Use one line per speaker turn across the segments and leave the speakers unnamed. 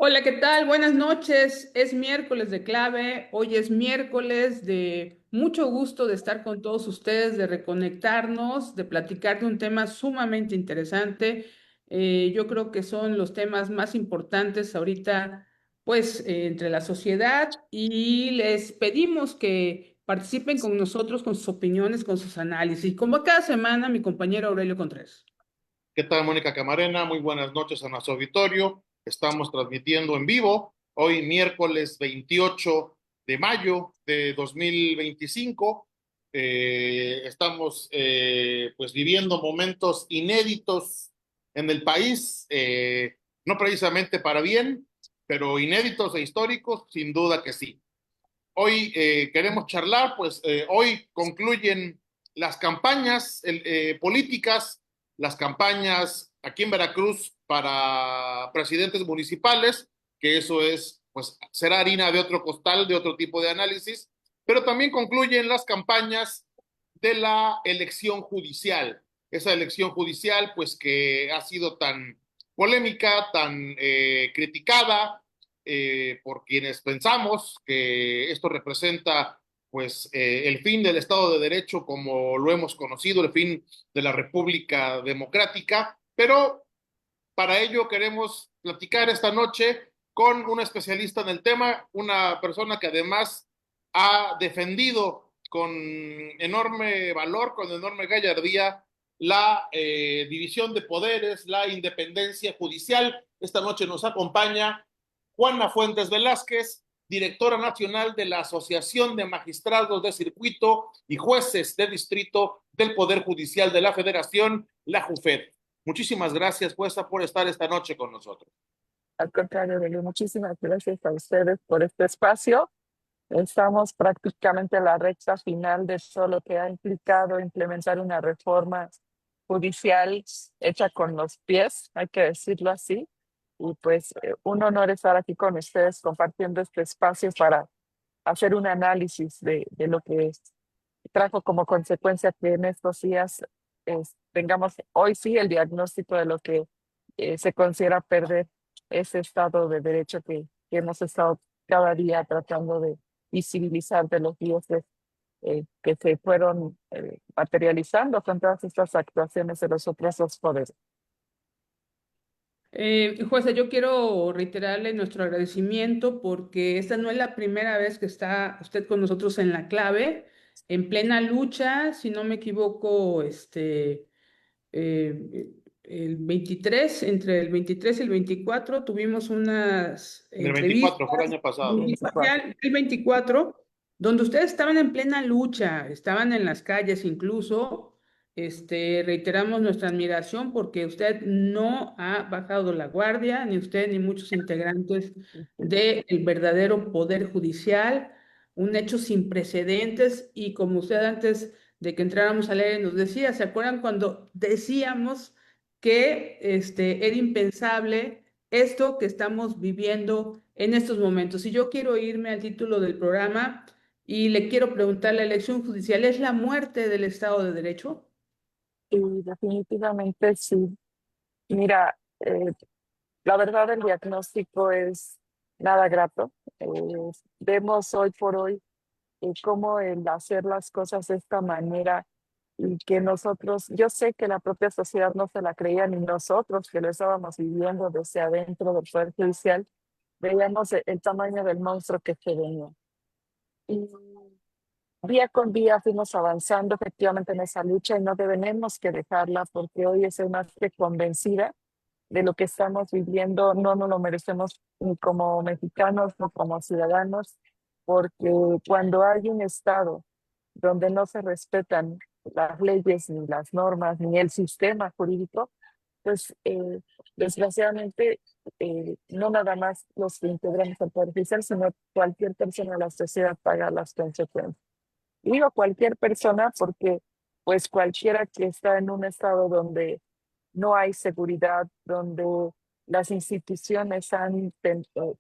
Hola, ¿qué tal? Buenas noches. Es miércoles de clave. Hoy es miércoles de mucho gusto de estar con todos ustedes, de reconectarnos, de platicar de un tema sumamente interesante. Yo creo que son los temas más importantes ahorita, pues, entre la sociedad y les pedimos que participen con nosotros, con sus opiniones, con sus análisis. Como cada semana, mi compañero Aurelio Contreras.
¿Qué tal, Mónica Camarena? Muy buenas noches a nuestro auditorio. Estamos transmitiendo en vivo hoy miércoles 28 de mayo de 2025. Estamos pues viviendo momentos inéditos en el país, no precisamente para bien, pero inéditos e históricos, sin duda que sí. Hoy queremos charlar, pues hoy concluyen las campañas políticas, las campañas aquí en Veracruz para presidentes municipales, que eso es, pues será harina de otro costal, de otro tipo de análisis, pero también concluyen las campañas de la elección judicial. Esa elección judicial, pues que ha sido tan polémica, tan criticada, por quienes pensamos que esto representa pues el fin del Estado de Derecho como lo hemos conocido, el fin de la República Democrática, pero para ello queremos platicar esta noche con una especialista en el tema, una persona que además ha defendido con enorme valor, con enorme gallardía, la división de poderes, la independencia judicial. Esta noche nos acompaña Juana Fuentes Velázquez, directora nacional de la Asociación de Magistrados de Circuito y Jueces de Distrito del Poder Judicial de la Federación, la JUFED. Muchísimas gracias, Puesta, por estar esta noche con nosotros.
Al contrario, Belén, muchísimas gracias a ustedes por este espacio. Estamos prácticamente en la recta final de todo lo que ha implicado implementar una reforma judicial hecha con los pies, hay que decirlo así. Y pues un honor estar aquí con ustedes compartiendo este espacio para hacer un análisis de lo que trajo como consecuencia que en estos días tengamos hoy sí el diagnóstico de lo que se considera perder ese Estado de Derecho que hemos estado cada día tratando de visibilizar de los días que se fueron materializando con todas estas actuaciones de los otros dos poderes.
Jueza, yo quiero reiterarle nuestro agradecimiento porque esta no es la primera vez que está usted con nosotros en la clave, en plena lucha, si no me equivoco, el 23, entre el 23 y el 24 tuvimos unas
En el 24 fue el
entrevistas
año pasado.
Veinticuatro.
el 24, donde ustedes estaban en plena lucha, estaban en las calles incluso. Reiteramos nuestra admiración porque usted no ha bajado la guardia, ni usted ni muchos integrantes del verdadero poder judicial, un hecho sin precedentes y como usted antes de que entráramos al aire nos decía, ¿se acuerdan cuando decíamos que era impensable esto que estamos viviendo en estos momentos? Y yo quiero irme al título del programa y le quiero preguntar, ¿la elección judicial es la muerte del Estado de Derecho?
Y definitivamente sí. Mira, la verdad el diagnóstico es nada grato. Eh, Vemos hoy por hoy cómo el hacer las cosas de esta manera y que nosotros, yo sé que la propia sociedad no se la creía ni nosotros que lo estábamos viviendo desde adentro del Poder Judicial, veíamos el tamaño del monstruo que se venía. Y día con día fuimos avanzando efectivamente en esa lucha y no debemos que dejarla porque hoy estoy más que convencida de lo que estamos viviendo, no nos lo merecemos ni como mexicanos ni como ciudadanos, porque cuando hay un Estado donde no se respetan las leyes, ni las normas, ni el sistema jurídico, pues desgraciadamente no nada más los que integramos el Poder Judicial, sino cualquier persona de la sociedad paga las consecuencias. Y digo cualquier persona porque pues cualquiera que está en un estado donde no hay seguridad, donde las instituciones han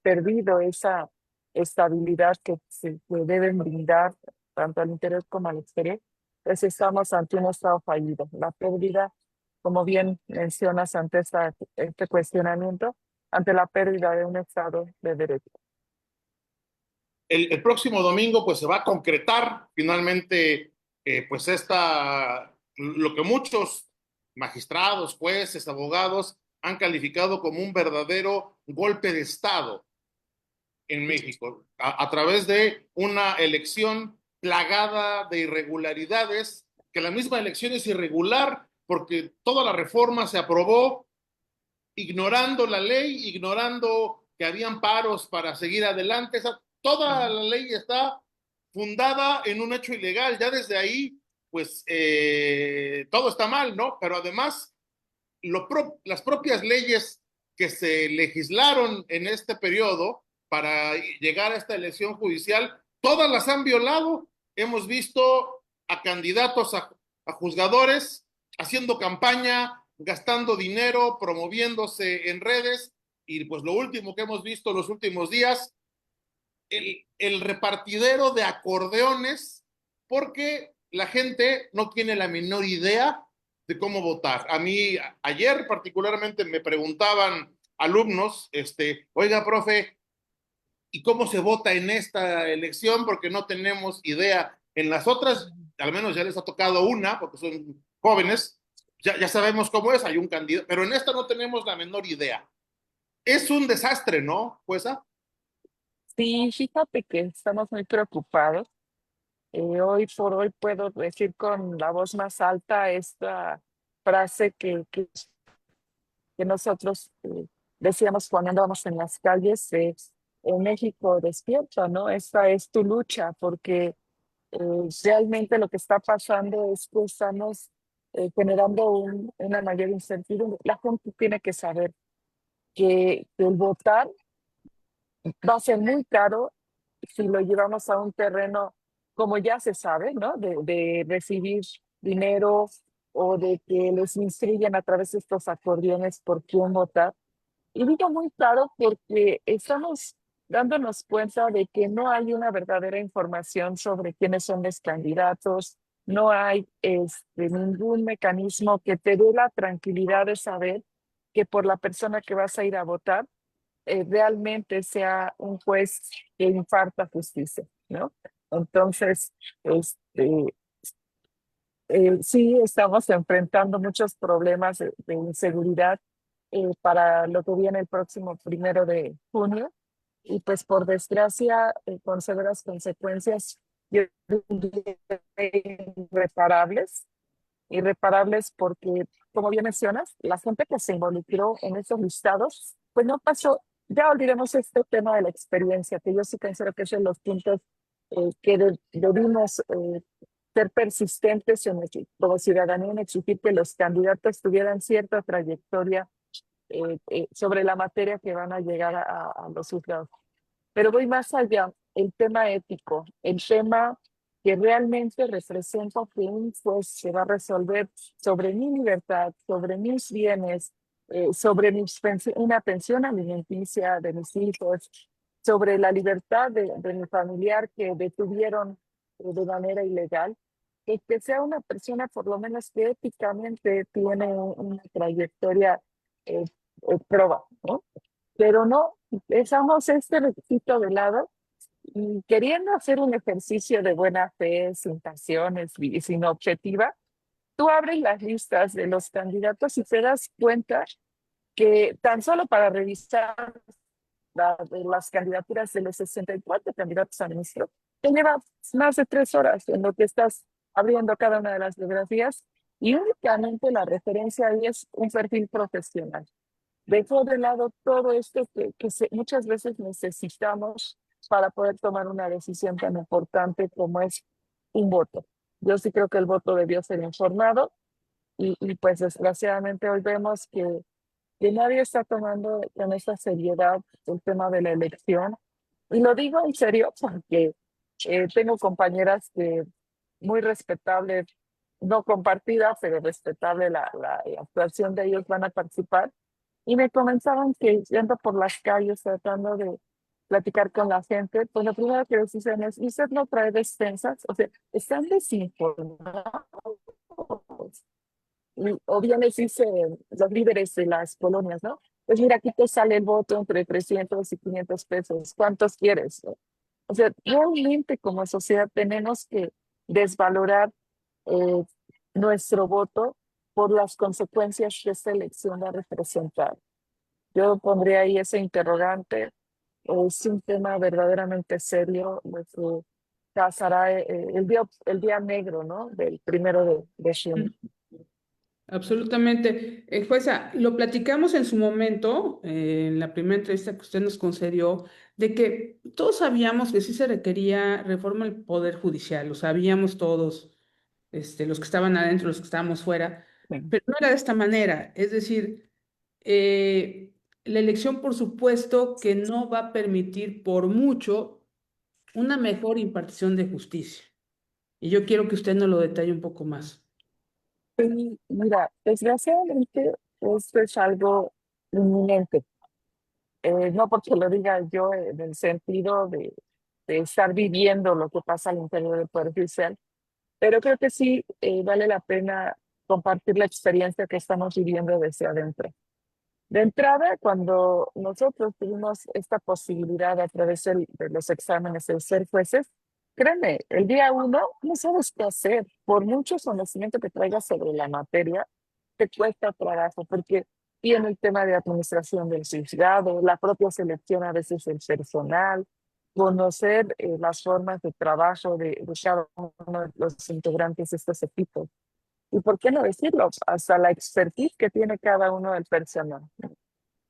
perdido esa estabilidad que deben brindar tanto al interior como al exterior, pues estamos ante un estado fallido. La pérdida, como bien mencionas ante este cuestionamiento, ante la pérdida de un Estado de Derecho.
El próximo domingo pues se va a concretar finalmente pues lo que muchos magistrados, jueces, abogados han calificado como un verdadero golpe de Estado en México, a través de una elección plagada de irregularidades, que la misma elección es irregular porque toda la reforma se aprobó ignorando la ley, ignorando que habían paros para seguir adelante. Toda la ley está fundada en un hecho ilegal. Ya desde ahí, pues todo está mal, ¿no? Pero además, las propias leyes que se legislaron en este periodo para llegar a esta elección judicial, todas las han violado. Hemos visto a candidatos a juzgadores haciendo campaña, gastando dinero, promoviéndose en redes, y pues lo último que hemos visto los últimos días, el repartidero de acordeones, porque la gente no tiene la menor idea de cómo votar. A mí ayer particularmente me preguntaban alumnos, oiga, profe, ¿y cómo se vota en esta elección? Porque no tenemos idea. En las otras, al menos ya les ha tocado una, porque son jóvenes, ya sabemos cómo es, hay un candidato, pero en esta no tenemos la menor idea. Es un desastre, ¿no, jueza?
Sí, fíjate que estamos muy preocupados. Hoy por hoy puedo decir con la voz más alta esta frase que nosotros decíamos cuando andábamos en las calles, en México despierta, ¿no? Esta es tu lucha, porque realmente lo que está pasando es que estamos generando una mayor incertidumbre. La gente tiene que saber que el votar va a ser muy caro si lo llevamos a un terreno, como ya se sabe, ¿no? De recibir dinero o de que les instruyan a través de estos acordeones por quién votar. Y digo muy claro porque estamos dándonos cuenta de que no hay una verdadera información sobre quiénes son los candidatos, no hay ningún mecanismo que te dé la tranquilidad de saber que por la persona que vas a ir a votar realmente sea un juez que imparta justicia, ¿no? Entonces, sí estamos enfrentando muchos problemas de inseguridad para lo que viene el próximo 1 de junio y pues por desgracia con severas consecuencias yo diría irreparables, irreparables porque como bien mencionas, la gente que se involucró en esos listados, pues no pasó, ya olvidemos este tema de la experiencia, que yo sí considero que es de los puntos debimos ser persistentes como ciudadanía en exigir que los candidatos tuvieran cierta trayectoria sobre la materia que van a llegar a los juzgados. Pero voy más allá, el tema ético, el tema que realmente representa que un juez se va a resolver sobre mi libertad, sobre mis bienes, sobre una pensión alimenticia de mis hijos, sobre la libertad de mi familiar que detuvieron de manera ilegal, que sea una persona por lo menos que éticamente tiene una trayectoria eh, proba, ¿no? Pero no, dejamos este requisito de lado y queriendo hacer un ejercicio de buena fe, sin pasiones y sin objetiva, tú abres las listas de los candidatos y te das cuenta que tan solo para revisar de las candidaturas de los 64 candidatos a ministro, te lleva más de 3 horas en lo que estás abriendo cada una de las biografías y únicamente la referencia ahí es un perfil profesional. Dejó de lado todo esto que muchas veces necesitamos para poder tomar una decisión tan importante como es un voto. Yo sí creo que el voto debió ser informado y pues desgraciadamente hoy vemos que nadie está tomando con esta seriedad el tema de la elección. Y lo digo en serio porque tengo compañeras que muy respetable, no compartida, pero respetable la actuación de ellos van a participar. Y me comentaban que yendo por las calles tratando de platicar con la gente, pues lo primero que les dicen es, ¿y usted no trae despensas? O sea, están desinformados. O bien les dicen los líderes de las colonias, ¿no? pues mira, aquí te sale el voto entre 300 y 500 pesos, ¿cuántos quieres? ¿No? O sea, realmente como sociedad tenemos que desvalorar eh, nuestro voto por las consecuencias que esta elección va a representar. Yo pondría ahí ese interrogante. Es un tema verdaderamente serio, lo que pasará el día negro, ¿no? Del 1 de junio.
Absolutamente. Jueza, lo platicamos en su momento, en la primera entrevista que usted nos concedió, de que todos sabíamos que sí se requería reforma del Poder Judicial, lo sabíamos todos, los que estaban adentro, los que estábamos fuera,
Sí.
pero no era de esta manera. Es decir, eh, la elección, por supuesto, que no va a permitir por mucho una mejor impartición de justicia. Y yo quiero que usted nos lo detalle un poco más.
Sí, mira, desgraciadamente esto es algo inminente. No porque lo diga yo en el sentido de estar viviendo lo que pasa al interior del Poder Judicial, pero creo que sí vale la pena compartir la experiencia que estamos viviendo desde adentro. De entrada, cuando nosotros tuvimos esta posibilidad a través de los exámenes de ser jueces, créeme, el día uno no sabes qué hacer. Por mucho conocimiento que traigas sobre la materia, te cuesta trabajo, porque tiene el tema de administración del juzgado, la propia selección a veces del personal, conocer las formas de trabajo de cada uno de los integrantes de estos equipos. Y por qué no decirlo, hasta la expertise que tiene cada uno del personal.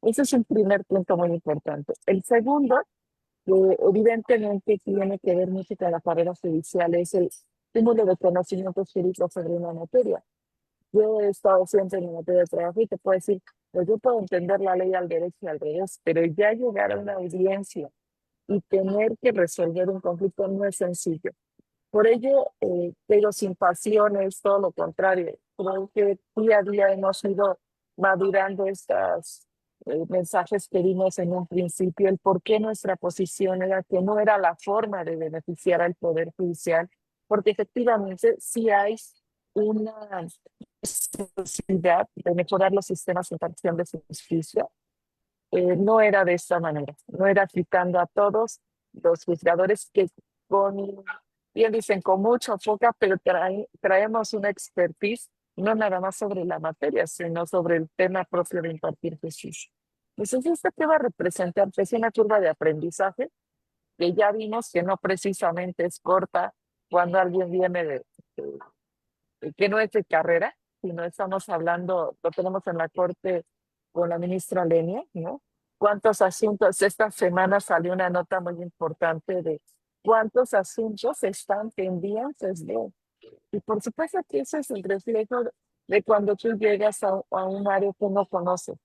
Ese es un primer punto muy importante. El segundo, que evidentemente tiene que ver mucho con la carrera judicial, es el cúmulo de conocimientos jurídicos sobre una materia. Yo he estado siempre en la materia de trabajo y te puedo decir, pues yo puedo entender la ley al derecho y al revés, pero ya llegar a una audiencia y tener que resolver un conflicto no es sencillo. Por ello, pero sin pasiones, todo lo contrario. Creo que día a día hemos ido madurando estos mensajes que dimos en un principio, el por qué nuestra posición era que no era la forma de beneficiar al Poder Judicial, porque efectivamente sí hay una necesidad de mejorar los sistemas de impartición de justicia. No era de esta manera, no era aplicando a todos los juzgadores que con, bien dicen, con mucha foca, pero traemos una expertise no nada más sobre la materia, sino sobre el tema propio de impartir justicia. Entonces, ¿esto qué va a representar? Es una curva de aprendizaje que ya vimos que no precisamente es corta cuando alguien viene que no es de carrera, sino estamos hablando, lo tenemos en la corte con la ministra Lenia, ¿no? ¿Cuántos asuntos? Esta semana salió una nota muy importante de cuántos asuntos están pendientes de. Y por supuesto que ese es el reflejo de cuando tú llegas a un área que no conoces.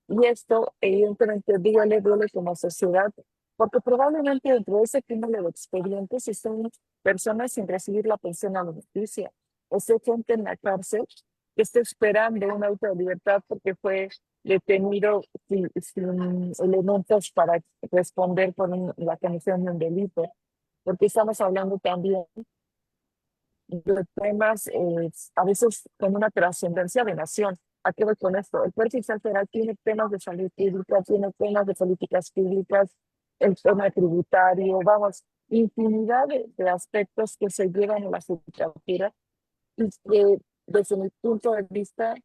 Y esto, evidentemente, duele como sociedad, porque probablemente dentro de ese cúmulo de expedientes están personas sin recibir la pensión alimenticia, o sea, gente en la cárcel que está esperando un auto de libertad porque fue detenido sin elementos para responder por la comisión de un delito, porque estamos hablando también de temas a veces con una trascendencia de nación. ¿A qué voy con esto? El Poder Judicial Federal tiene temas de salud pública, tiene temas de políticas públicas, el tema tributario, vamos, infinidad de aspectos que se llevan a la judicatura y que desde mi punto de vista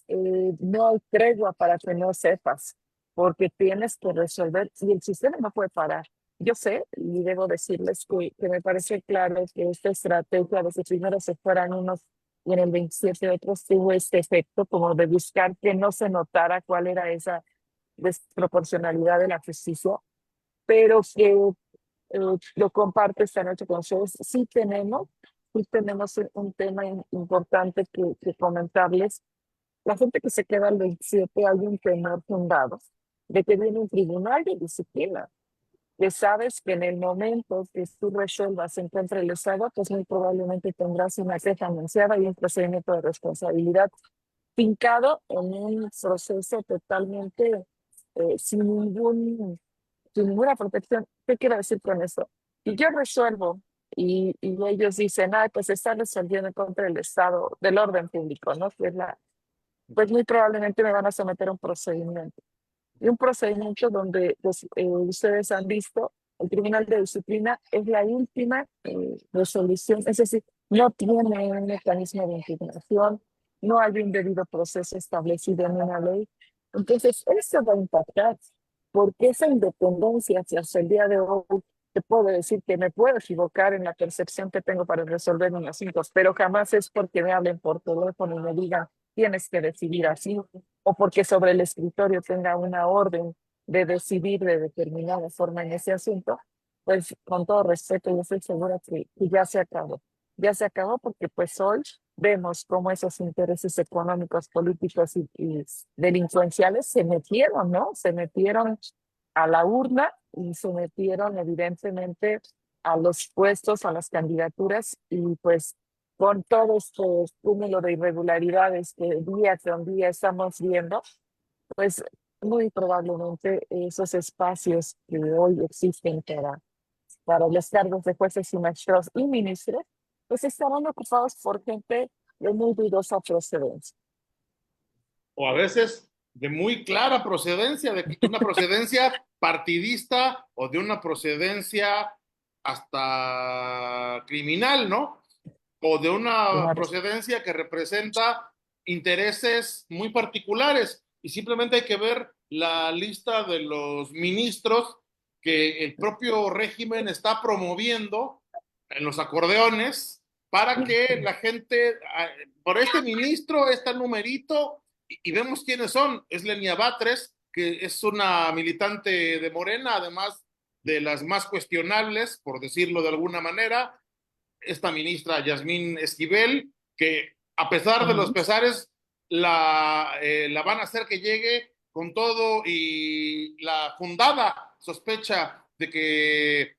no hay tregua para que no sepas, porque tienes que resolver y el sistema no puede parar. Yo sé y debo decirles que me parece claro que esta estrategia de que primero se fueran unos y en el 27 otros tuvo este efecto como de buscar que no se notara cuál era esa desproporcionalidad de la justicia, pero que lo comparto esta noche con ustedes. Sí tenemos un tema importante que comentarles. La gente que se queda al 27 hay un temor fundado de que viene un tribunal de disciplina, que sabes que en el momento que tú resuelvas en contra del Estado, pues muy probablemente tendrás una queja anunciada y un procedimiento de responsabilidad fincado en un proceso totalmente sin ninguna protección. ¿Qué quiero decir con esto? Y yo resuelvo y ellos dicen, ay, pues está resolviendo en contra del Estado, del orden público, ¿no? Que es pues muy probablemente me van a someter a un procedimiento. y un procedimiento donde pues, ustedes han visto, el Tribunal de Disciplina es la última resolución, es decir, no tiene un mecanismo de impugnación, no hay un debido proceso establecido en una ley. Entonces, eso va a impactar, porque esa independencia hasta el día de hoy, te puedo decir que me puedo equivocar en la percepción que tengo para resolver mis asuntos, pero jamás es porque me hablen por teléfono y me digan, tienes que decidir así, o porque sobre el escritorio tenga una orden de decidir de determinada forma en ese asunto, pues con todo respeto, yo estoy segura que ya se acabó. Ya se acabó porque pues hoy vemos cómo esos intereses económicos, políticos y delincuenciales se metieron, ¿no? Se metieron a la urna y se metieron evidentemente a los puestos, a las candidaturas y pues con todo este cúmulo de irregularidades que día con día estamos viendo, pues muy probablemente esos espacios que hoy existen para los cargos de jueces y magistrados y ministros, pues estarán ocupados por gente de muy dudosa procedencia.
O a veces de muy clara procedencia, de una procedencia partidista o de una procedencia hasta criminal, ¿no? O de una
Claro.
procedencia que representa intereses muy particulares. Y simplemente hay que ver la lista de los ministros que el propio régimen está promoviendo en los acordeones para que la gente, por este ministro, este numerito, y vemos quiénes son. Es Lenia Batres, que es una militante de Morena, además de las más cuestionables, por decirlo de alguna manera. Esta ministra Yasmín Esquivel, que a pesar de los pesares, la van a hacer que llegue con todo y la fundada sospecha de que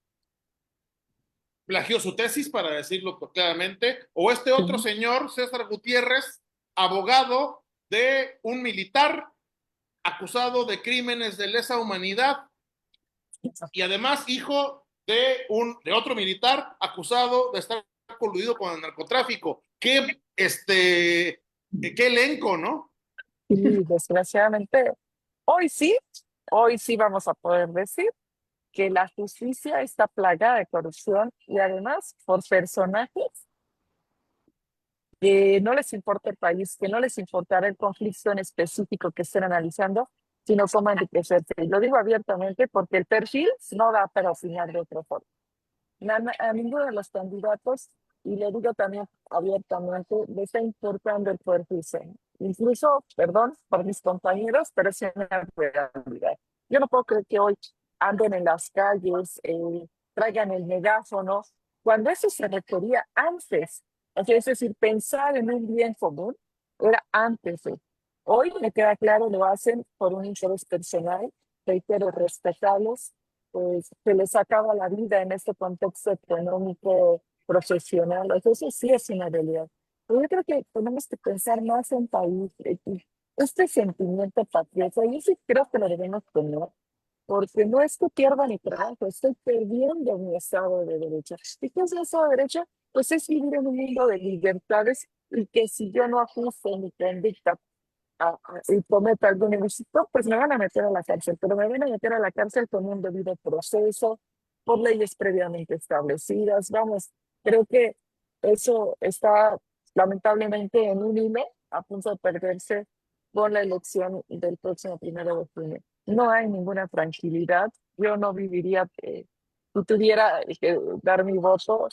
plagió su tesis, para decirlo claramente, o este otro señor, César Gutiérrez, abogado de un militar acusado de crímenes de lesa humanidad y además hijo de otro militar acusado de estar coludido con el narcotráfico. Qué elenco, ¿no?
Y desgraciadamente, hoy sí, hoy sí vamos a poder decir que la justicia está plagada de corrupción y además por personajes que no les importa el país, que no les importará el conflicto en específico que estén analizando, sino cómo enriquecerse. Y lo digo abiertamente porque el perfil no da para opinar de otra forma. A ninguno de los candidatos, y le digo también abiertamente, le está importando el poder judicial. Incluso, perdón por mis compañeros, pero es una realidad. Yo no puedo creer que hoy anden en las calles, traigan el megáfono, cuando eso se requería antes. O sea, es decir, pensar en un bien común era antes. Hoy me queda claro, lo hacen por un interés personal, reitero, respetables, pues se les acaba la vida en este contexto económico profesional. Eso sí es una realidad. Pero yo creo que tenemos que pensar más en país. Este sentimiento patriota, yo sí creo que lo debemos tener, porque no es que pierda mi trabajo, estoy perdiendo mi Estado de Derecho. ¿Y qué es el Estado de Derecho? Pues es vivir en un mundo de libertades y que si yo no ajusto mi conducta y cometa algún ilícito, pues me van a meter a la cárcel, pero me van a meter a la cárcel con un debido proceso, por leyes previamente establecidas. Vamos, creo que eso está lamentablemente en un hilo a punto de perderse con la elección del próximo 1 de junio. No hay ninguna tranquilidad. Yo no viviría, si tuviera que dar mi voto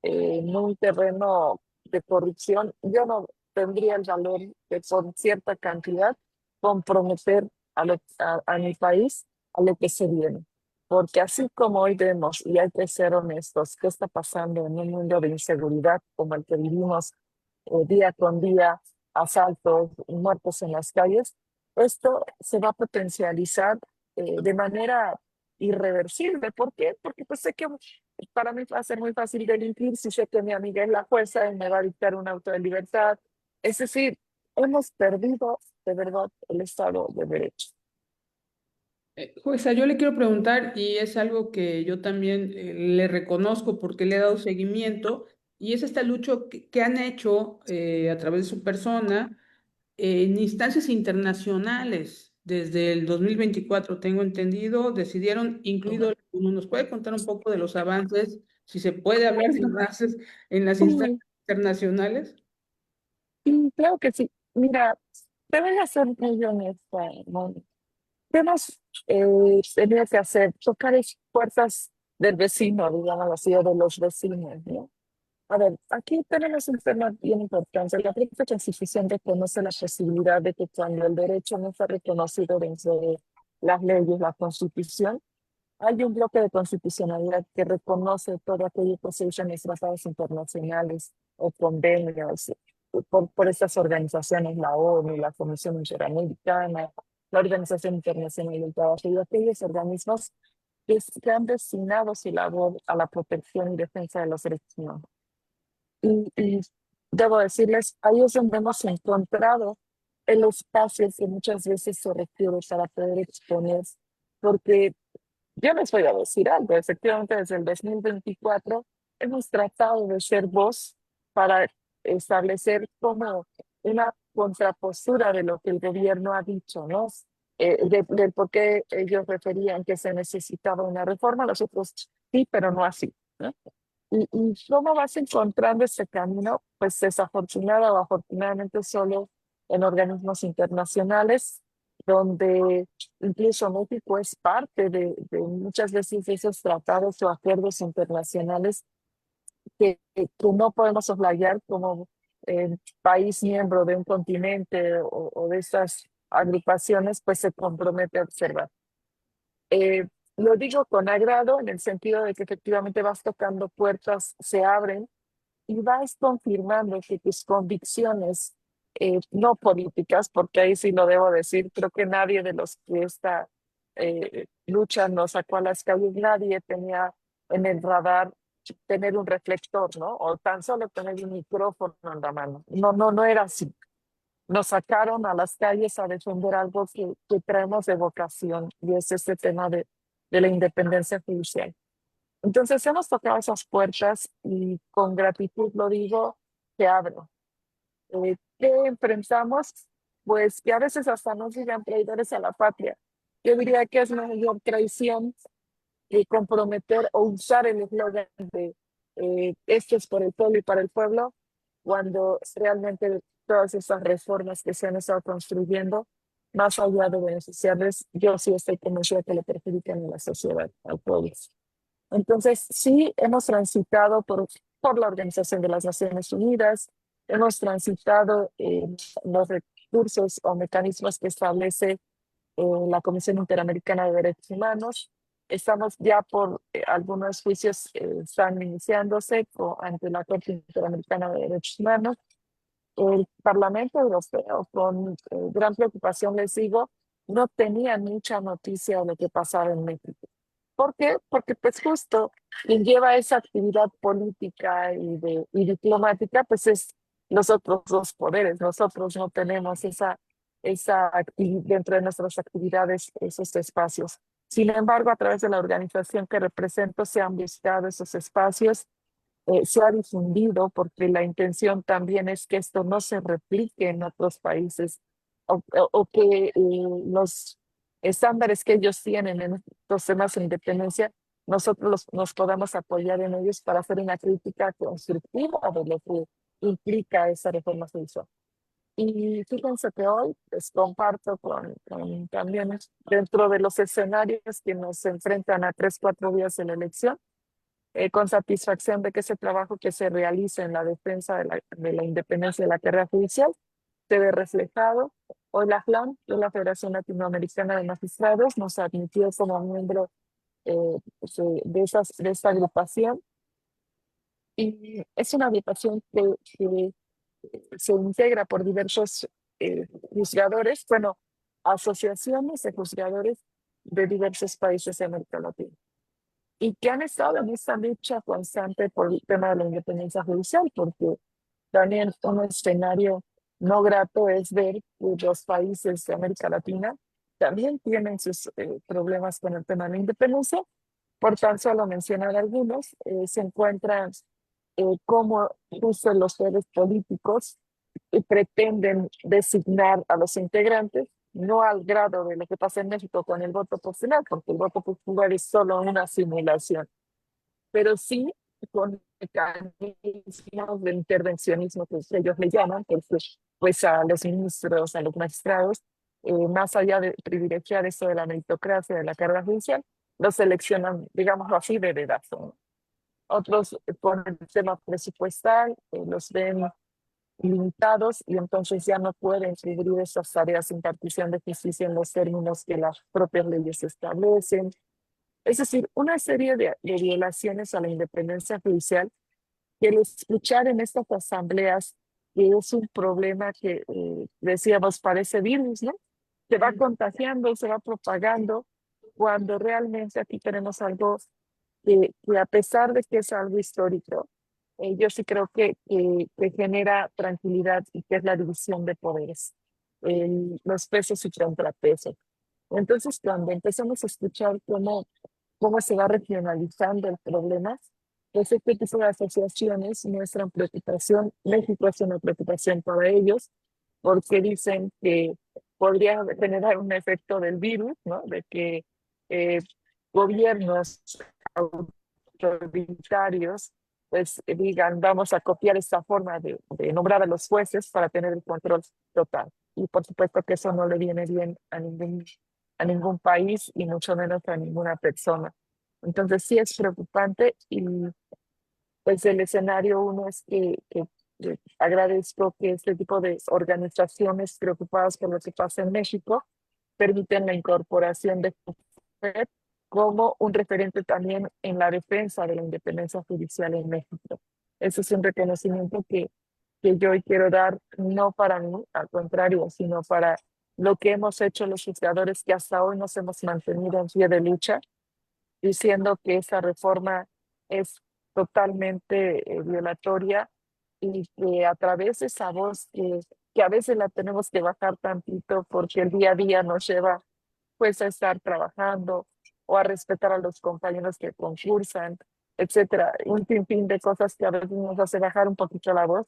en un terreno de corrupción, yo no tendría el valor de por cierta cantidad comprometer a mi país a lo que se viene. Porque así como hoy vemos, y hay que ser honestos, qué está pasando en un mundo de inseguridad como el que vivimos día con día, asaltos, muertos en las calles, esto se va a potencializar de manera irreversible. ¿Por qué? Porque pues sé que para mí va a ser muy fácil delinquir si sé que mi amiga es la jueza y me va a dictar un auto de libertad. Es decir, hemos perdido de verdad el Estado de Derecho.
Jueza, yo le quiero preguntar, y es algo que yo también le reconozco porque le he dado seguimiento, y es esta lucha que han hecho a través de su persona en instancias internacionales desde el 2024, tengo entendido, decidieron incluido el uno. ¿Nos puede contar un poco de los avances, si se puede hablar de avances en las instancias
Sí,
internacionales?
sí, claro que sí. Mira, te voy a ser muy honesta, Mónica. Hemos tenido que hacer, tocar las puertas del vecino, digamos así, o de los vecinos, ¿no? A ver, aquí tenemos un tema bien importante. La propia Constitución reconoce la posibilidad de que cuando el derecho no está reconocido dentro de las leyes, la Constitución, hay un bloque de constitucionalidad que reconoce todo aquello que se usa en los tratados internacionales o convenios por estas organizaciones, la ONU, la Comisión Interamericana, la Organización Internacional del Trabajo y aquellos organismos que han destinado su labor a la protección y defensa de los derechos humanos. Y debo decirles, ahí es donde hemos encontrado el espacio que muchas veces se requiere para poder exponer, porque yo les voy a decir algo, efectivamente desde el 2024 hemos tratado de ser voz para establecer como una contrapostura de lo que el gobierno ha dicho, ¿no? Del por qué ellos referían que se necesitaba una reforma, nosotros sí, pero no así, ¿no? Y cómo vas encontrando ese camino, pues desafortunada o afortunadamente solo en organismos internacionales, donde incluso México es parte de muchas veces de esos tratados o acuerdos internacionales que no podemos soslayar como país miembro de un continente o de estas agrupaciones, pues se compromete a observar. Eh, lo digo con agrado en el sentido de que efectivamente vas tocando puertas, se abren y vas confirmando que tus convicciones, no políticas, porque ahí sí lo debo decir, creo que nadie de los que esta lucha nos sacó a las calles, nadie tenía en el radar tener un reflector, ¿no? O tan solo tener un micrófono en la mano. No, no, no era así. Nos sacaron a las calles a defender algo que traemos de vocación y es este tema de la independencia judicial. Entonces hemos tocado esas puertas y con gratitud lo digo, se abren. ¿Qué enfrentamos? Pues que a veces hasta nos digan traidores a la patria. Yo diría que es mayor traición comprometer o usar el eslogan de esto es por el pueblo y para el pueblo, cuando realmente todas esas reformas que se han estado construyendo, más allá de beneficiarles, yo sí estoy convencida que le perjudican a la sociedad, al pueblo. Entonces, sí, hemos transitado por la Organización de las Naciones Unidas, hemos transitado los recursos o mecanismos que establece la Comisión Interamericana de Derechos Humanos. Estamos ya por algunos juicios están iniciándose ante la Corte Interamericana de Derechos Humanos. El Parlamento Europeo, con gran preocupación les digo, no tenía mucha noticia de lo que pasaba en México. ¿Por qué? Porque pues justo quien lleva esa actividad política y diplomática, pues es los otros dos poderes. Nosotros no tenemos dentro de nuestras actividades esos espacios. Sin embargo, a través de la organización que represento se han buscado esos espacios, se ha difundido porque la intención también es que esto no se replique en otros países o que los estándares que ellos tienen en estos temas de independencia, nosotros nos podamos apoyar en ellos para hacer una crítica constructiva de lo que implica esa reforma judicial. Y fíjense que hoy les comparto con también dentro de los escenarios que nos enfrentan a 3, 4 días de la elección, con satisfacción de que ese trabajo que se realiza en la defensa de la independencia de la carrera judicial se ve reflejado. Hoy la FLAM, que es la Federación Latinoamericana de Magistrados, nos admitió como miembro de esta agrupación. Y es una agrupación que se integra por diversos juzgadores, bueno, asociaciones de juzgadores de diversos países de América Latina y que han estado en esta lucha constante por el tema de la independencia judicial, porque también un escenario no grato es ver que los países de América Latina también tienen sus problemas con el tema de la independencia. Por tan solo mencionar algunos, se encuentran cómo justo los poderes políticos pretenden designar a los integrantes no al grado de lo que pasa en México con el voto popular, porque el voto popular es solo una simulación, pero sí con mecanismos de intervencionismo que ellos le llaman, pues a los ministros, a los magistrados, más allá de privilegiar eso de la meritocracia, de la carrera judicial, los seleccionan, digámoslo así, de dedazo. Otros por el tema presupuestal los ven limitados y entonces ya no pueden cubrir esas tareas de impartición de justicia en los términos que las propias leyes establecen. Es decir, una serie de violaciones a la independencia judicial que el escuchar en estas asambleas que es un problema que decíamos parece virus, ¿no? Se va contagiando, se va propagando, cuando realmente aquí tenemos algo que a pesar de que es algo histórico, yo sí creo que genera tranquilidad y que es la división de poderes, los pesos y contrapesos. Entonces, cuando empezamos a escuchar cómo se va regionalizando el problema, pues este tipo de asociaciones muestran preocupación. México es una preocupación para ellos, porque dicen que podría generar un efecto del virus, ¿no? De que eh, gobiernos autoritarios pues digan, vamos a copiar esta forma de nombrar a los jueces para tener el control total. Y por supuesto que eso no le viene bien a ningún país y mucho menos a ninguna persona. Entonces sí es preocupante y pues el escenario uno es que agradezco que este tipo de organizaciones preocupadas por lo que pasa en México permiten la incorporación de mujer como un referente también en la defensa de la independencia judicial en México. Ese es un reconocimiento que yo hoy quiero dar, no para mí, al contrario, sino para lo que hemos hecho los juzgadores que hasta hoy nos hemos mantenido en pie de lucha, diciendo que esa reforma es totalmente violatoria y que a través de esa voz que a veces la tenemos que bajar tantito porque el día a día nos lleva pues a estar trabajando o a respetar a los compañeros que concursan, etcétera. Un sinfín de cosas que a veces nos hace bajar un poquito la voz,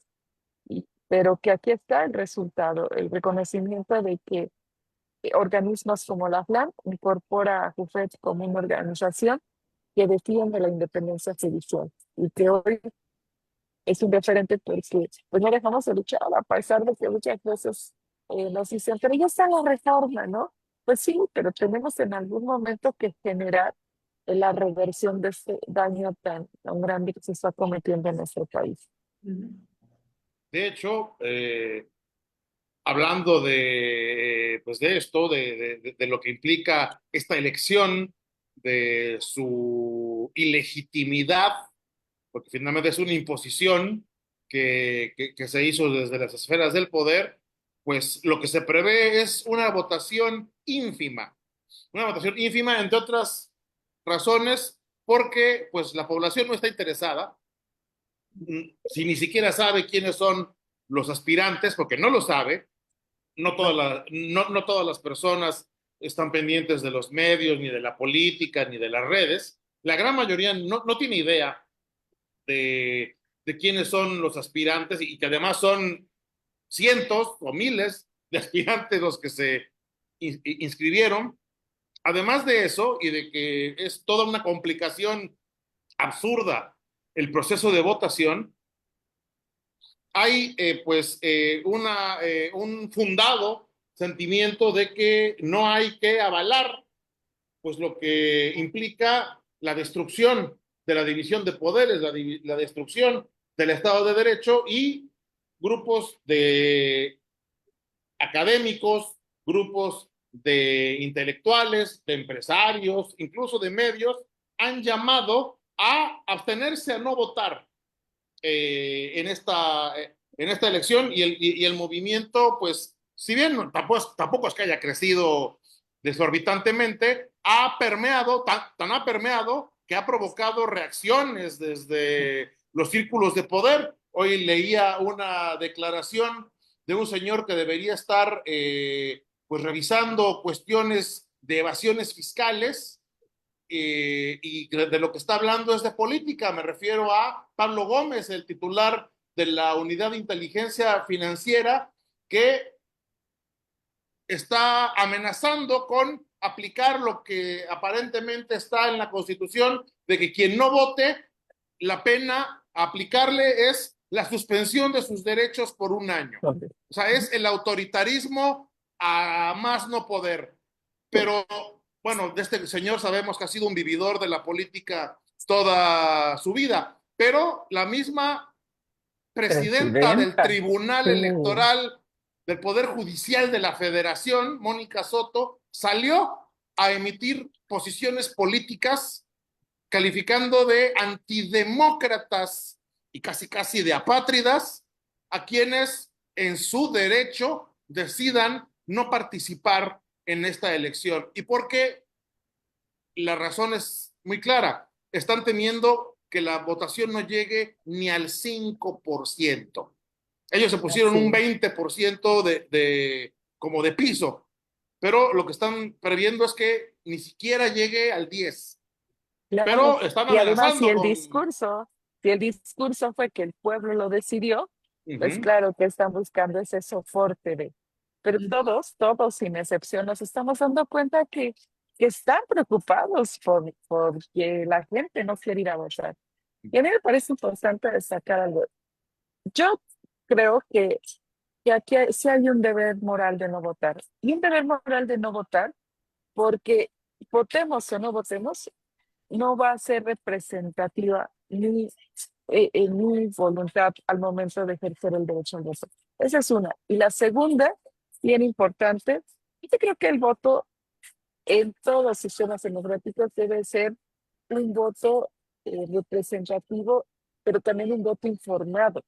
pero que aquí está el resultado, el reconocimiento de que organismos como la FLAN incorpora a JUFET como una organización que defiende la independencia judicial y que hoy es un referente porque pues no dejamos de luchar a pesar de que muchas veces nos dicen, pero ya está la reforma, ¿no? Pues sí, pero tenemos en algún momento que generar la reversión de este daño tan grande que se está cometiendo en nuestro país.
De hecho, hablando pues de esto, de lo que implica esta elección, de su ilegitimidad, porque finalmente es una imposición que se hizo desde las esferas del poder, pues lo que se prevé es una votación ínfima, entre otras razones, porque pues la población no está interesada, si ni siquiera sabe quiénes son los aspirantes, porque no lo sabe, no todas las personas están pendientes de los medios, ni de la política, ni de las redes. La gran mayoría no tiene idea de quiénes son los aspirantes y que además son cientos o miles de aspirantes los que se inscribieron. Además de eso y de que es toda una complicación absurda el proceso de votación, hay un fundado sentimiento de que no hay que avalar pues lo que implica la destrucción de la división de poderes, la destrucción del Estado de Derecho, y grupos de académicos, grupos de intelectuales, de empresarios, incluso de medios, han llamado a abstenerse, a no votar en esta elección, y el movimiento, pues, si bien tampoco es que haya crecido desorbitantemente, ha permeado, tan ha permeado que ha provocado reacciones desde los círculos de poder. Hoy leía una declaración de un señor que debería estar pues revisando cuestiones de evasiones fiscales, y de lo que está hablando es de política. Me refiero a Pablo Gómez, el titular de la Unidad de Inteligencia Financiera, que está amenazando con aplicar lo que aparentemente está en la Constitución, de que quien no vote, la pena a aplicarle es la suspensión de sus derechos por un año. O sea, es el autoritarismo a más no poder. Pero bueno, de este señor sabemos que ha sido un vividor de la política toda su vida, pero la misma presidenta del
Presidenta.
Tribunal
Sí.
Electoral del Poder Judicial de la Federación, Mónica Soto, salió a emitir posiciones políticas calificando de antidemócratas y casi casi de apátridas a quienes en su derecho decidan no participar en esta elección. ¿Y por qué? La razón es muy clara. Están temiendo que la votación no llegue ni al 5%. Ellos se pusieron un 20% como de piso, pero lo que están previendo es que ni siquiera llegue al 10%.
Claro.
Pero están
Y además,
amenazando con...
si el discurso fue que el pueblo lo decidió, pues
Ujú.
claro que están buscando ese soporte de. Pero todos sin excepción, nos estamos dando cuenta que están preocupados por que la gente no quiere ir a votar. Y a mí me parece importante destacar algo. Yo creo que aquí sí hay un deber moral de no votar. Y un deber moral de no votar porque votemos o no votemos, no va a ser representativa en mi voluntad al momento de ejercer el derecho al voto. Esa es una. Y la segunda, bien importante, yo creo que el voto en todos los sistemas democráticos debe ser un voto representativo, pero también un voto informado.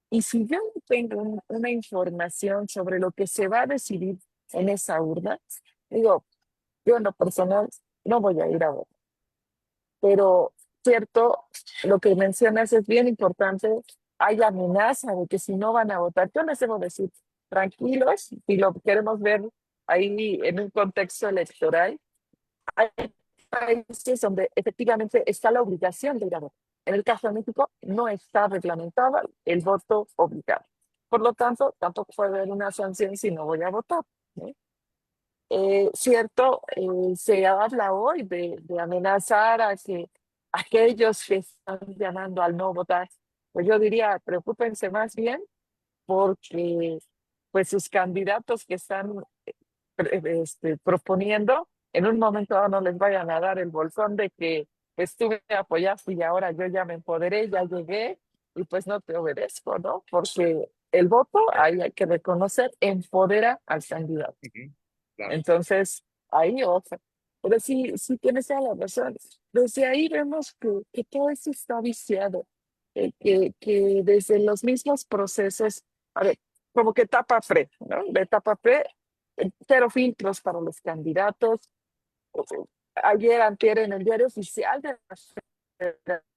Y si yo no tengo una información sobre lo que se va a decidir en esa urna, digo, yo en lo personal no voy a ir a votar. Pero, cierto, lo que mencionas es bien importante. Hay amenaza de que si no van a votar, yo les debo decir, tranquilos, si lo queremos ver ahí en un contexto electoral, hay países donde efectivamente está la obligación de ir a votar. En el caso de México, no está reglamentado el voto obligado. Por lo tanto, tampoco puede haber una sanción si no voy a votar, ¿no? Cierto, se habla hoy de amenazar a que aquellos que están llamando al no votar, pues yo diría, preocúpense más bien porque pues sus candidatos que están proponiendo, en un momento dado no les vayan a dar el bolsón de que pues tú me apoyaste y ahora yo ya me empoderé, ya llegué y pues no te obedezco, ¿no? Porque el voto, ahí hay que reconocer, empodera al candidato.
Ujú. Claro.
Entonces, ahí otra. Pero sí tienes toda la razón. Desde ahí vemos que todo eso está viciado, que desde los mismos procesos, a ver, como que etapa pre, ¿no? De etapa pre, cero filtros para los candidatos. Ayer, antier, en el diario oficial de la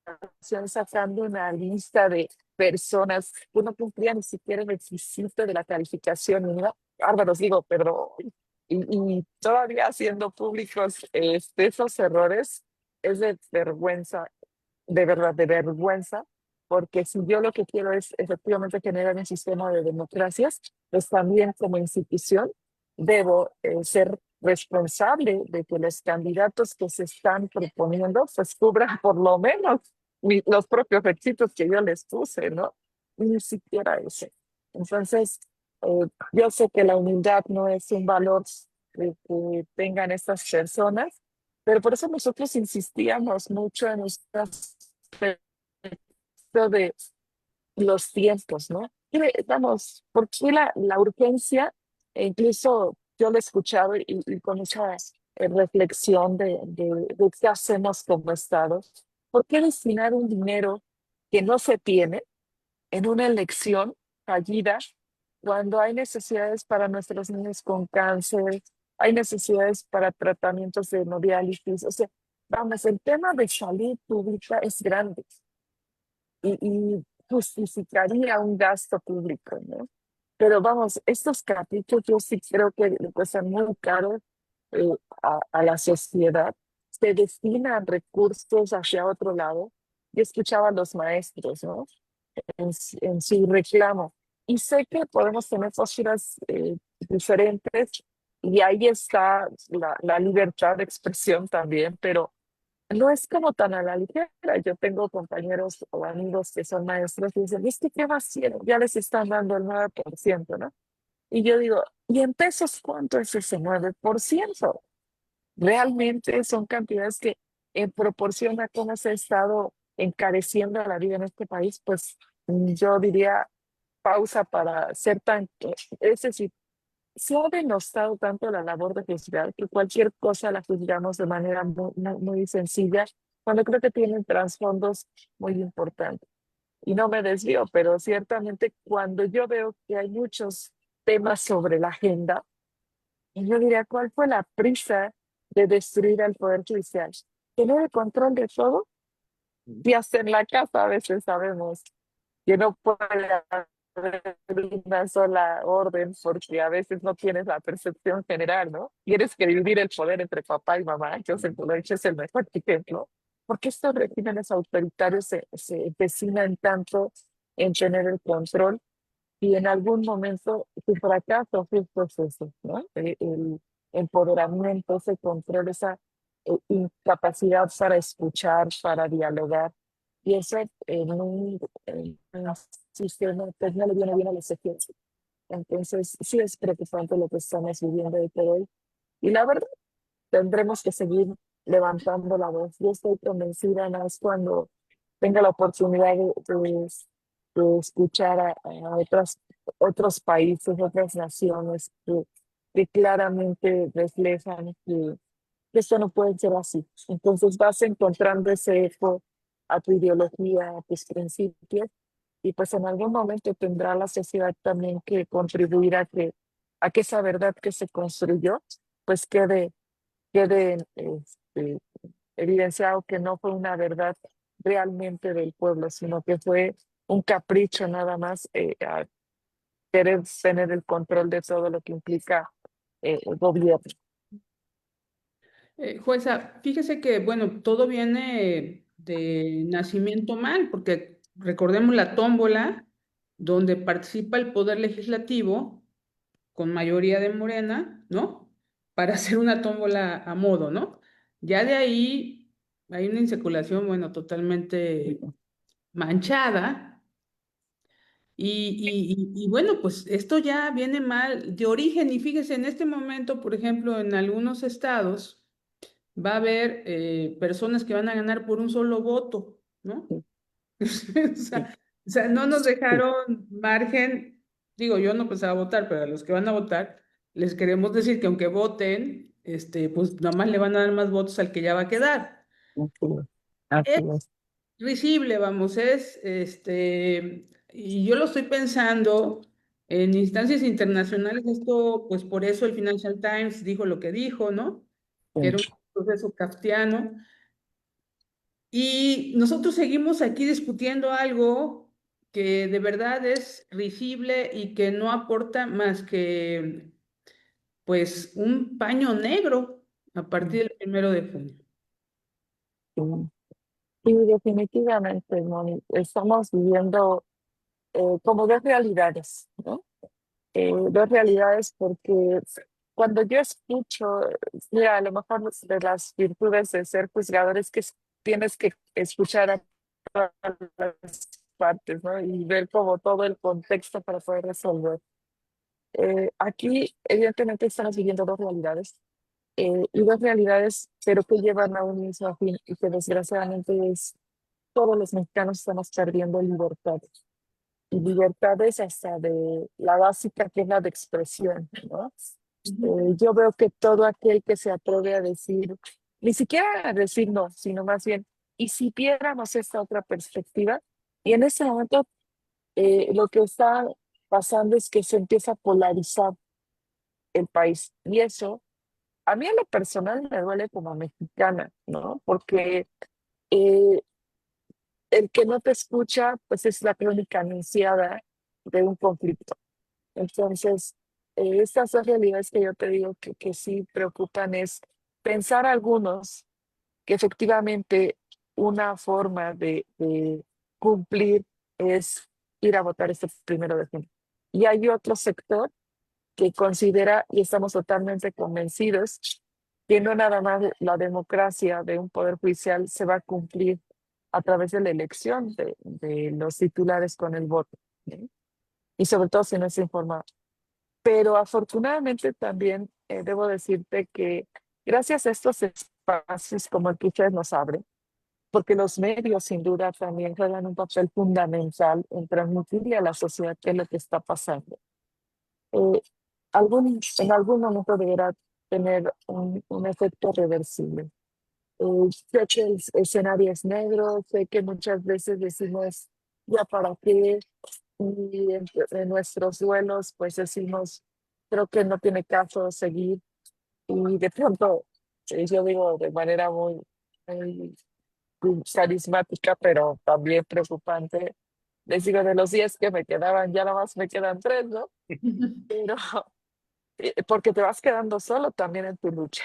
Federación sacando una lista de personas que no cumplían ni siquiera el requisito de la calificación mínima. Bárbaros, digo, perdón. Y todavía haciendo públicos esos errores es de vergüenza, de verdad, de vergüenza, porque si yo lo que quiero es efectivamente generar un sistema de democracias, pues también como institución debo ser responsable de que los candidatos que se están proponiendo pues cubran por lo menos los propios requisitos que yo les puse, ¿no? Ni siquiera ese. Entonces, yo sé que la humildad no es un valor que tengan estas personas, pero por eso nosotros insistíamos mucho en este aspecto de los tiempos, ¿no? Vamos, ¿por qué la urgencia? E incluso yo lo he escuchado y con mucha reflexión de qué hacemos como Estado. ¿Por qué destinar un dinero que no se tiene en una elección fallida cuando hay necesidades para nuestros niños con cáncer, hay necesidades para tratamientos de hemodiálisis? O sea, vamos, el tema de salud pública es grande y justificaría un gasto público, ¿no? Pero vamos, estos capítulos yo sí creo que le cuestan muy caro eh, a la sociedad. Se destinan recursos hacia otro lado. Yo escuchaba a los maestros, ¿no? En su reclamo. y sé que podemos tener posturas diferentes y ahí está la libertad de expresión también, pero no es como tan a la ligera. Yo tengo compañeros o amigos que son maestros y dicen, ¿viste qué vacío? Ya les están dando el 9%, ¿no? Y yo digo, ¿y en pesos cuánto es ese 9%? Realmente son cantidades que en proporción a cómo se ha estado encareciendo la vida en este país, pues yo diría pausa para ser tan, es decir, se ha denostado tanto la labor de juzgar que cualquier cosa la juzgamos de manera muy sencilla, cuando creo que tienen trasfondos muy importantes. Y no me desvío, pero ciertamente cuando yo veo que hay muchos temas sobre la agenda, y yo diría, ¿cuál fue la prisa de destruir al Poder Judicial? ¿Tener el control de todo? Y hasta en la casa a veces sabemos que no puede haber una sola orden porque a veces no tienes la percepción general, ¿no? Tienes que dividir el poder entre papá y mamá. Joseph Gollrich es el mejor ejemplo. Porque estos regímenes autoritarios se empecinan tanto en tener el control y en algún momento su fracaso fue el proceso, ¿no? El empoderamiento, ese control, esa incapacidad para escuchar, para dialogar. Y eso en un sistema pues no le viene bien a los ejércitos. Entonces, sí es preocupante lo que estamos viviendo hoy por hoy. Y la verdad, tendremos que seguir levantando la voz. Yo estoy convencida más cuando tenga la oportunidad de escuchar a otros países, otras naciones que claramente reflejan que esto no puede ser así. Entonces vas encontrando ese eco a tu ideología, a tus principios, y pues en algún momento tendrá la sociedad también que contribuir a que esa verdad que se construyó pues quede evidenciado que no fue una verdad realmente del pueblo, sino que fue un capricho nada más a querer tener el control de todo lo que implica el gobierno.
Jueza, fíjese que, bueno, todo viene de nacimiento mal, porque recordemos la tómbola donde participa el Poder Legislativo con mayoría de Morena, ¿no? Para hacer una tómbola a modo, ¿no? Ya de ahí hay una insaculación, bueno, totalmente manchada. Y bueno, pues esto ya viene mal de origen. Y fíjese, en este momento, por ejemplo, en algunos estados va a haber personas que van a ganar por un solo voto, ¿no?
Sí,
O
sí,
sea, o sea, no nos
sí,
dejaron margen, digo, yo no pensaba votar, pero a los que van a votar, les queremos decir que aunque voten, pues nada más le van a dar más votos al que ya va a quedar.
así
Es
es.
risible, vamos, y yo lo estoy pensando en instancias internacionales, esto, pues por eso el Financial Times dijo lo que dijo, ¿no? Que era un
Sí.
proceso kafkiano. Y nosotros seguimos aquí discutiendo algo que de verdad es risible y que no aporta más que, pues, un paño negro a partir del 1 de junio.
Sí, sí, definitivamente, Moni. Estamos viviendo como dos realidades, ¿no? Dos realidades porque cuando yo escucho, mira, a lo mejor de las virtudes de ser juzgador es que tienes que escuchar a todas las partes, ¿no? Y ver como todo el contexto para poder resolver. Aquí, evidentemente, estamos viviendo dos realidades y dos realidades, pero que llevan a un mismo fin y que desgraciadamente es todos los mexicanos estamos perdiendo libertades y libertades hasta de la básica que es la de expresión, ¿no?
Ujú.
Yo veo que todo aquel que se atreve a decir, ni siquiera a decir no, sino más bien, y si viéramos esta otra perspectiva, y en ese momento lo que está pasando es que se empieza a polarizar el país, y eso a mí en lo personal me duele como mexicana, ¿no? Porque eh, el que no te escucha, pues es la crónica anunciada de un conflicto. Entonces, estas dos realidades que yo te digo que sí preocupan es pensar algunos que efectivamente una forma de cumplir es ir a votar este 1 de junio. Y hay otro sector que considera, y estamos totalmente convencidos, que no nada más la democracia de un poder judicial se va a cumplir a través de la elección de los titulares con el voto, ¿sí? Y sobre todo si no es informado. Pero afortunadamente también debo decirte que gracias a estos espacios como el que ustedes nos abren, porque los medios sin duda también juegan un papel fundamental en transmitirle a la sociedad qué es lo que está pasando. Eh, en algún momento deberá tener un efecto reversible. Sé que el escenario es negro, sé que muchas veces decimos, ya para qué, y en nuestros duelos pues decimos, creo que no tiene caso seguir, y de pronto, yo digo de manera muy carismática, pero también preocupante, les digo, de los 10 que me quedaban, ya nada más me quedan 3, ¿no? Pero porque te vas quedando solo también en tu lucha.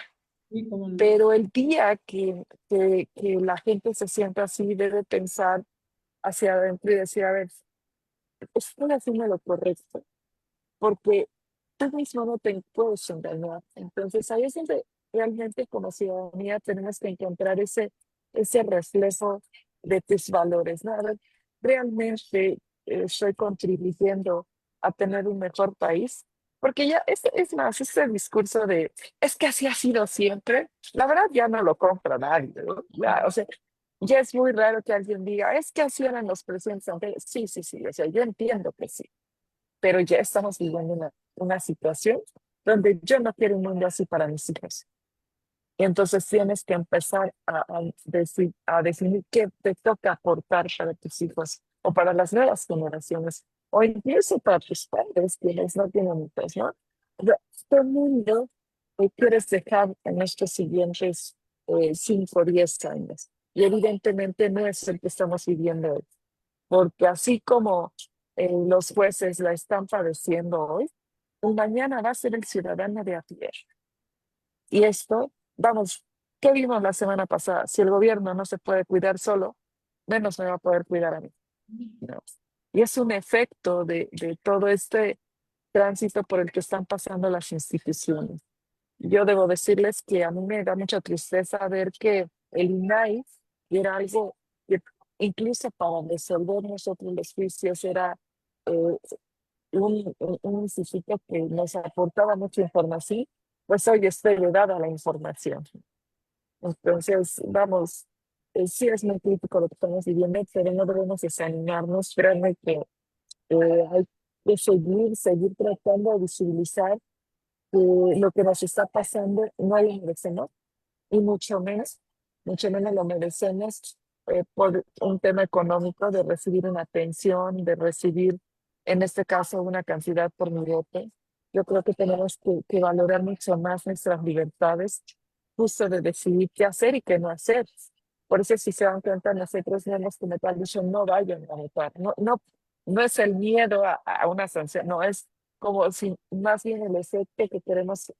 Sí, cómo no.
Pero el día que la gente se sienta así, debe pensar hacia adentro y decir, a ver, estoy haciendo lo correcto, porque tú mismo no te puedes engañar. Entonces ahí es donde realmente como ciudadanía tenemos que encontrar ese reflejo de tus valores, ¿no? A ver, realmente estoy contribuyendo a tener un mejor país, porque ya es más, ese discurso de, es que así ha sido siempre, la verdad ya no lo compra nadie, ¿no? Ya, o sea, ya es muy raro que alguien diga, es que así eran los presidentes anteriores. Sí, sí, sí, o sea, yo entiendo que sí, pero ya estamos viviendo una situación donde yo no quiero un mundo así para mis hijos. Y entonces tienes que empezar a definir qué te toca aportar para tus hijos o para las nuevas generaciones, o incluso para tus padres, quienes no tienen hijos, ¿no? O sea, ¿qué mundo quieres dejar en estos siguientes 5 o 10 años? Y evidentemente no es el que estamos viviendo hoy, porque así como los jueces la están padeciendo hoy, un mañana va a ser el ciudadano de a pie. Y esto, vamos, ¿qué vimos la semana pasada? Si el gobierno no se puede cuidar solo, menos me va a poder cuidar a mí, ¿no? Y es un efecto de todo este tránsito por el que están pasando las instituciones. Yo debo decirles que a mí me da mucha tristeza ver que el INAI era algo que incluso para resolver nosotros los juicios era eh, un instituto que nos aportaba mucha información, pues hoy está heredada la información. Entonces, vamos, sí es muy crítico lo que estamos viviendo, pero no debemos desanimarnos. Créanme que hay que seguir tratando de visibilizar lo que nos está pasando no lo merecemos, y mucho menos lo merecemos por un tema económico de recibir una pensión, de recibir, en este caso, una cantidad por mi voto. Yo creo que tenemos que valorar mucho más nuestras libertades, justo de decidir qué hacer y qué no hacer. Por eso, si se dan cuenta, nosotros no hemos como tal dicho, no vayan a votar. No, no, no es el miedo a una sanción, no es como si más bien el efecto que queremos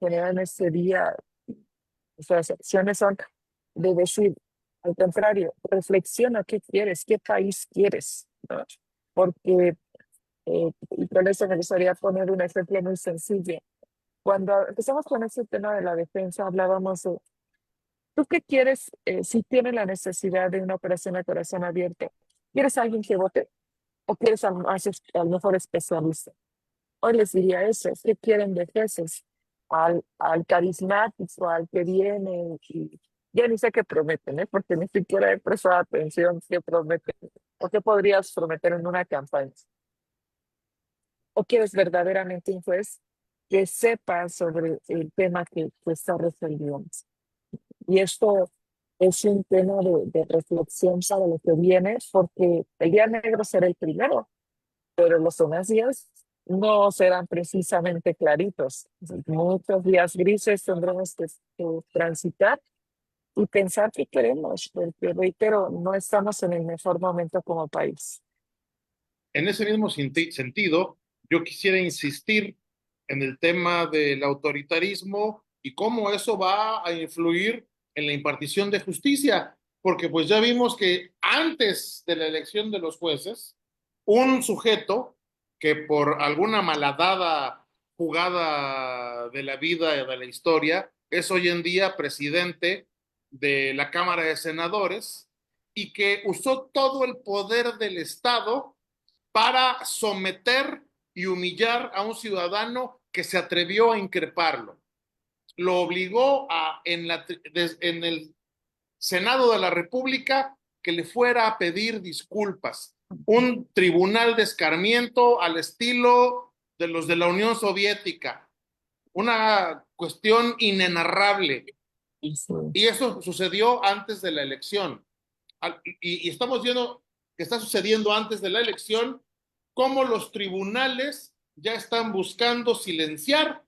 generar en este día. Nuestras acciones son de decir, al contrario, reflexiona qué quieres, qué país quieres, ¿no? Porque, y con eso me gustaría poner un ejemplo muy sencillo. Cuando empezamos con este tema de la defensa, hablábamos de, ¿tú qué quieres si tienes la necesidad de una operación a corazón abierto? ¿Quieres a alguien que vote o quieres al mejor especialista? Hoy les diría eso, ¿qué quieren de Jesús? Al carismático, al que viene y ya ni sé qué prometen, ¿eh? Porque ni siquiera he prestado atención qué prometen o qué podrías prometer en una campaña. ¿O quieres verdaderamente un juez que sepa sobre el tema que está resolviendo? Y esto es un tema de reflexión para lo que viene, porque el día negro será el primero, pero los demás días no serán precisamente claritos. Muchos días grises tendremos que transitar y pensar qué queremos, porque reitero, no estamos en el mejor momento como país.
En ese mismo sentido, yo quisiera insistir en el tema del autoritarismo y cómo eso va a influir en la impartición de justicia, porque pues ya vimos que antes de la elección de los jueces, un sujeto que por alguna malhadada jugada de la vida y de la historia es hoy en día presidente de la Cámara de Senadores y que usó todo el poder del Estado para someter y humillar a un ciudadano que se atrevió a increparlo. Lo obligó en el Senado de la República que le fuera a pedir disculpas. Un tribunal de escarmiento al estilo de los de la Unión Soviética. Una cuestión inenarrable.
Sí,
Y eso sucedió antes de la elección. Y estamos viendo que está sucediendo antes de la elección, cómo los tribunales ya están buscando silenciar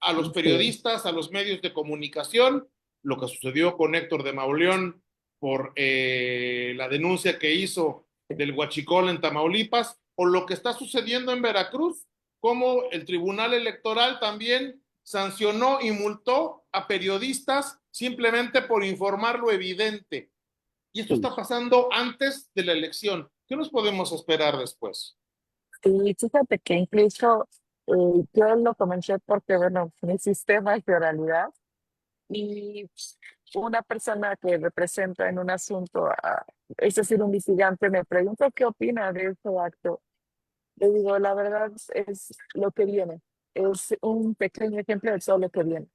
a los
sí,
periodistas, a los medios de comunicación, lo que sucedió con Héctor de Mauleón por la denuncia que hizo del huachicol en Tamaulipas, o lo que está sucediendo en Veracruz, como el Tribunal Electoral también sancionó y multó a periodistas simplemente por informar lo evidente. Y esto
sí.
está pasando antes de la elección. ¿Qué nos podemos esperar después?
Y fíjate que incluso yo lo comenté porque, bueno, mi sistema es de oralidad y una persona que representa en un asunto, es decir, un litigante, me preguntó qué opina de este acto. Le digo, la verdad es lo que viene. Es un pequeño ejemplo de todo lo que viene.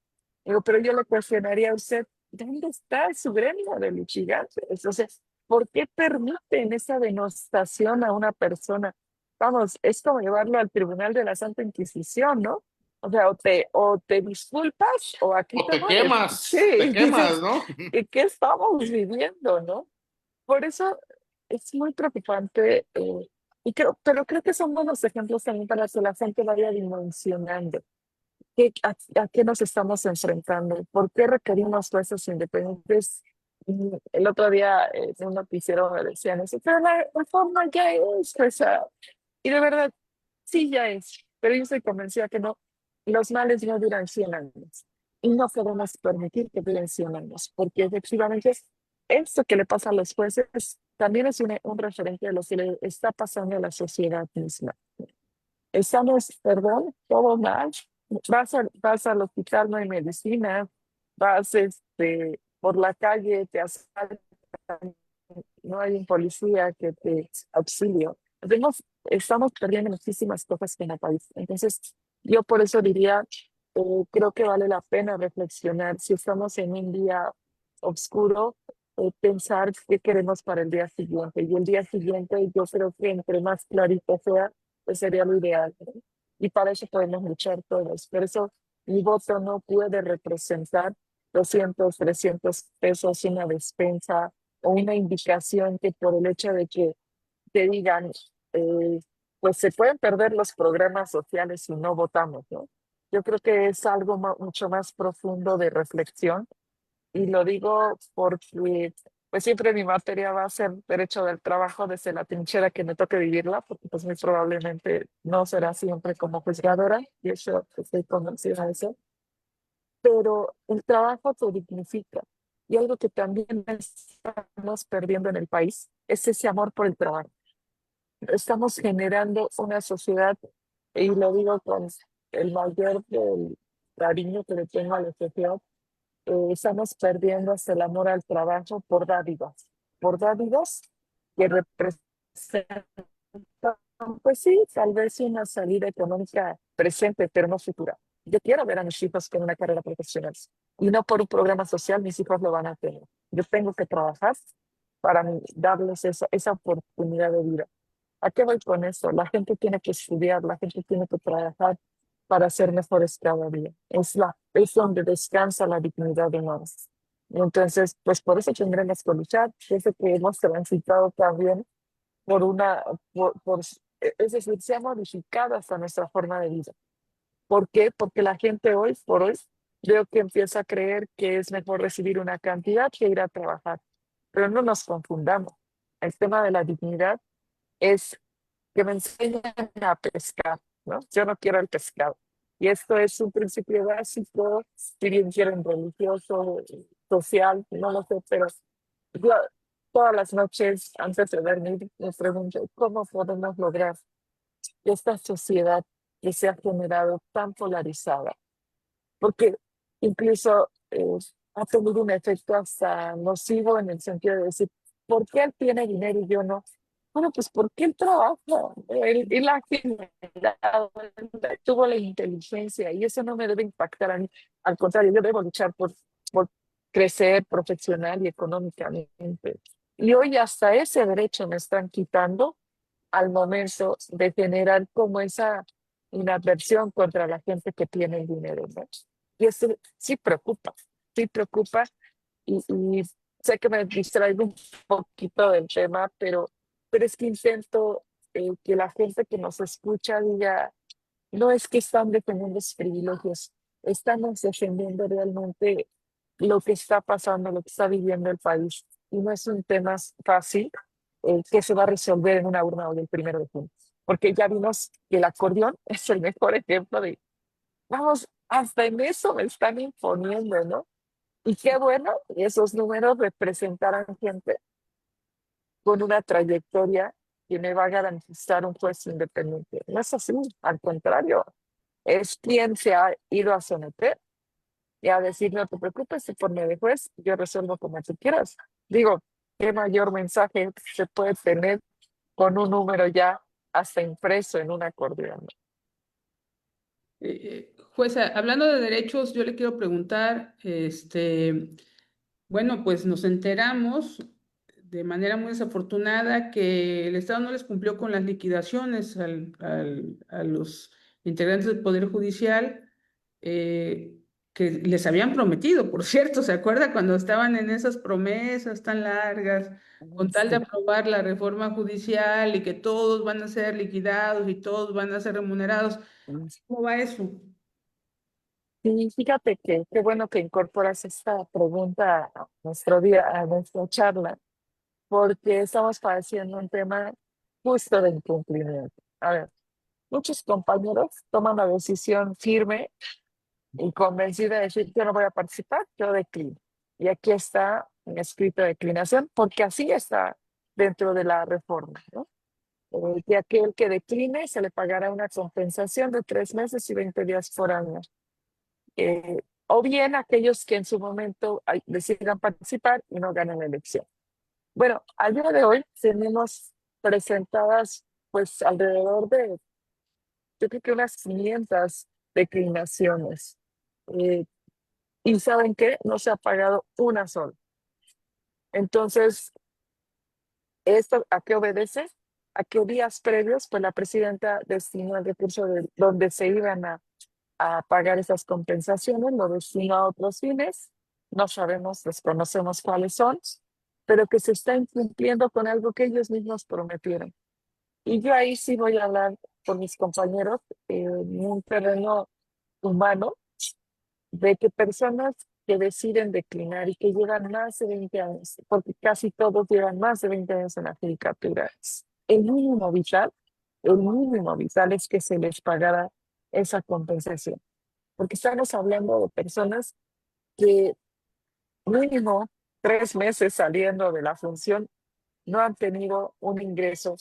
Digo, pero yo le cuestionaría a usted, ¿dónde está su gremio de litigantes? O sea, ¿por qué permiten esa denostación a una persona? Vamos, es como llevarlo al Tribunal de la Santa Inquisición, ¿no? O sea, o te disculpas o aquí
O
te mueres.
te
Sí,
quemas,
dices,
¿no?
¿y qué estamos viviendo, no? Por eso es muy preocupante, pero creo que son buenos ejemplos también para que la gente vaya dimensionando a qué nos estamos enfrentando, por qué requerimos jueces independientes. El otro día en un noticiero me decían eso, pero la reforma ya es jueza. Y de verdad, sí ya es, pero yo estoy convencida que no, los males no duran 100 años y no podemos permitir que duren 100 años, porque efectivamente esto que le pasa a los jueces también es un referente de lo que le está pasando a la sociedad misma. Estamos, perdón, todo mal. Vas al hospital, no hay medicina, vas por la calle, te asaltan, no hay un policía que te auxilie. Estamos perdiendo muchísimas cosas en el país. Entonces, yo por eso diría, creo que vale la pena reflexionar si estamos en un día oscuro, pensar qué queremos para el día siguiente. Y el día siguiente, yo creo que entre más clarito sea, pues sería lo ideal, ¿no? Y para eso podemos luchar todos. Por eso mi voto no puede representar 200, 300 pesos, una despensa o una indicación que por el hecho de que te digan, eh, pues se pueden perder los programas sociales si no votamos, ¿no? Yo creo que es algo mucho más profundo de reflexión y lo digo porque pues siempre mi materia va a ser derecho del trabajo desde la trinchera que me toque vivirla, porque pues muy probablemente no será siempre como juzgadora, y eso estoy convencida de eso, pero el trabajo te dignifica. Y algo que también estamos perdiendo en el país es ese amor por el trabajo. Estamos generando una sociedad, y lo digo con el mayor del cariño que le tengo a la sociedad, estamos perdiendo hasta el amor al trabajo por dádivas que representan, pues sí, tal vez una salida económica presente, pero no futura. Yo quiero ver a mis hijos con una carrera profesional y no por un programa social mis hijos lo van a tener. Yo tengo que trabajar para darles esa oportunidad de vida. ¿A qué voy con esto? La gente tiene que estudiar, la gente tiene que trabajar para ser mejores cada día. Es donde descansa la dignidad humana. Y entonces, pues por eso tendremos que luchar. Desde que hemos transitado también por es decir, se ha modificado hasta nuestra forma de vida. ¿Por qué? Porque la gente hoy por hoy veo que empieza a creer que es mejor recibir una cantidad que ir a trabajar. Pero no nos confundamos. El tema de la dignidad es que me enseñan a pescar, ¿no? Yo no quiero el pescado. Y esto es un principio básico, si bien quieren religioso, social, no lo sé, pero yo todas las noches antes de dormir me pregunto, ¿cómo podemos lograr esta sociedad que se ha generado tan polarizada, porque incluso ha tenido un efecto hasta nocivo en el sentido de decir, ¿por qué él tiene dinero y yo no? Bueno, pues porque él trabaja, él ha generado, él tuvo la inteligencia y eso no me debe impactar a mí. Al contrario, yo debo luchar por crecer profesional y económicamente. Y hoy hasta ese derecho me están quitando al momento de generar como esa inadversión contra la gente que tiene el dinero, ¿no? Y eso sí preocupa y sé que me distraigo un poquito del tema, pero es que intento que la gente que nos escucha diga, no es que están defendiendo sus privilegios, estamos defendiendo realmente lo que está pasando, lo que está viviendo el país. Y no es un tema fácil que se va a resolver en una urna hoy el 1 de junio. Porque ya vimos que el acordeón es el mejor ejemplo de, vamos, hasta en eso me están imponiendo, ¿no? Y qué bueno, esos números representarán gente con una trayectoria que me va a garantizar un juez independiente. No es así, al contrario, es quien se ha ido a someter y a decir, no te preocupes, si ponme de juez, yo resuelvo como tú quieras. Digo, ¿qué mayor mensaje se puede tener con un número ya hasta impreso en un acordeón?
Jueza, hablando de derechos, yo le quiero preguntar, bueno, pues nos enteramos de manera muy desafortunada que el Estado no les cumplió con las liquidaciones a los integrantes del Poder Judicial, eh, que les habían prometido, por cierto, ¿se acuerda cuando estaban en esas promesas tan largas, con tal de
Sí.
aprobar la reforma judicial y que todos van a ser liquidados y todos van a ser remunerados? ¿Cómo va eso?
Y fíjate que qué bueno que incorporas esta pregunta a nuestro día, a nuestra charla, porque estamos padeciendo un tema justo de incumplimiento. A ver, muchos compañeros toman la decisión firme y convencida de decir, yo no voy a participar, yo declino. Y aquí está un escrito de declinación, porque así está dentro de la reforma, ¿no? Que aquel que decline se le pagará una compensación de 3 meses y 20 días por año. O bien aquellos que en su momento decidan participar y no ganen la elección. Bueno, al día de hoy tenemos presentadas pues alrededor de, yo creo que unas 500 declinaciones. Eh, y ¿saben qué? No se ha pagado una sola. Entonces, ¿esto a qué obedece? A que días previos, pues la presidenta destinó el recurso de donde se iban a pagar esas compensaciones, lo destinó a otros fines, no sabemos, desconocemos cuáles son, pero que se está incumpliendo con algo que ellos mismos prometieron. Y yo ahí sí voy a hablar con mis compañeros en un terreno humano, de que personas que deciden declinar y que llevan más de 20 años, porque casi todos llevan más de 20 años en la judicatura, el mínimo vital es que se les pagara esa compensación, porque estamos hablando de personas que mínimo 3 meses saliendo de la función no han tenido un ingreso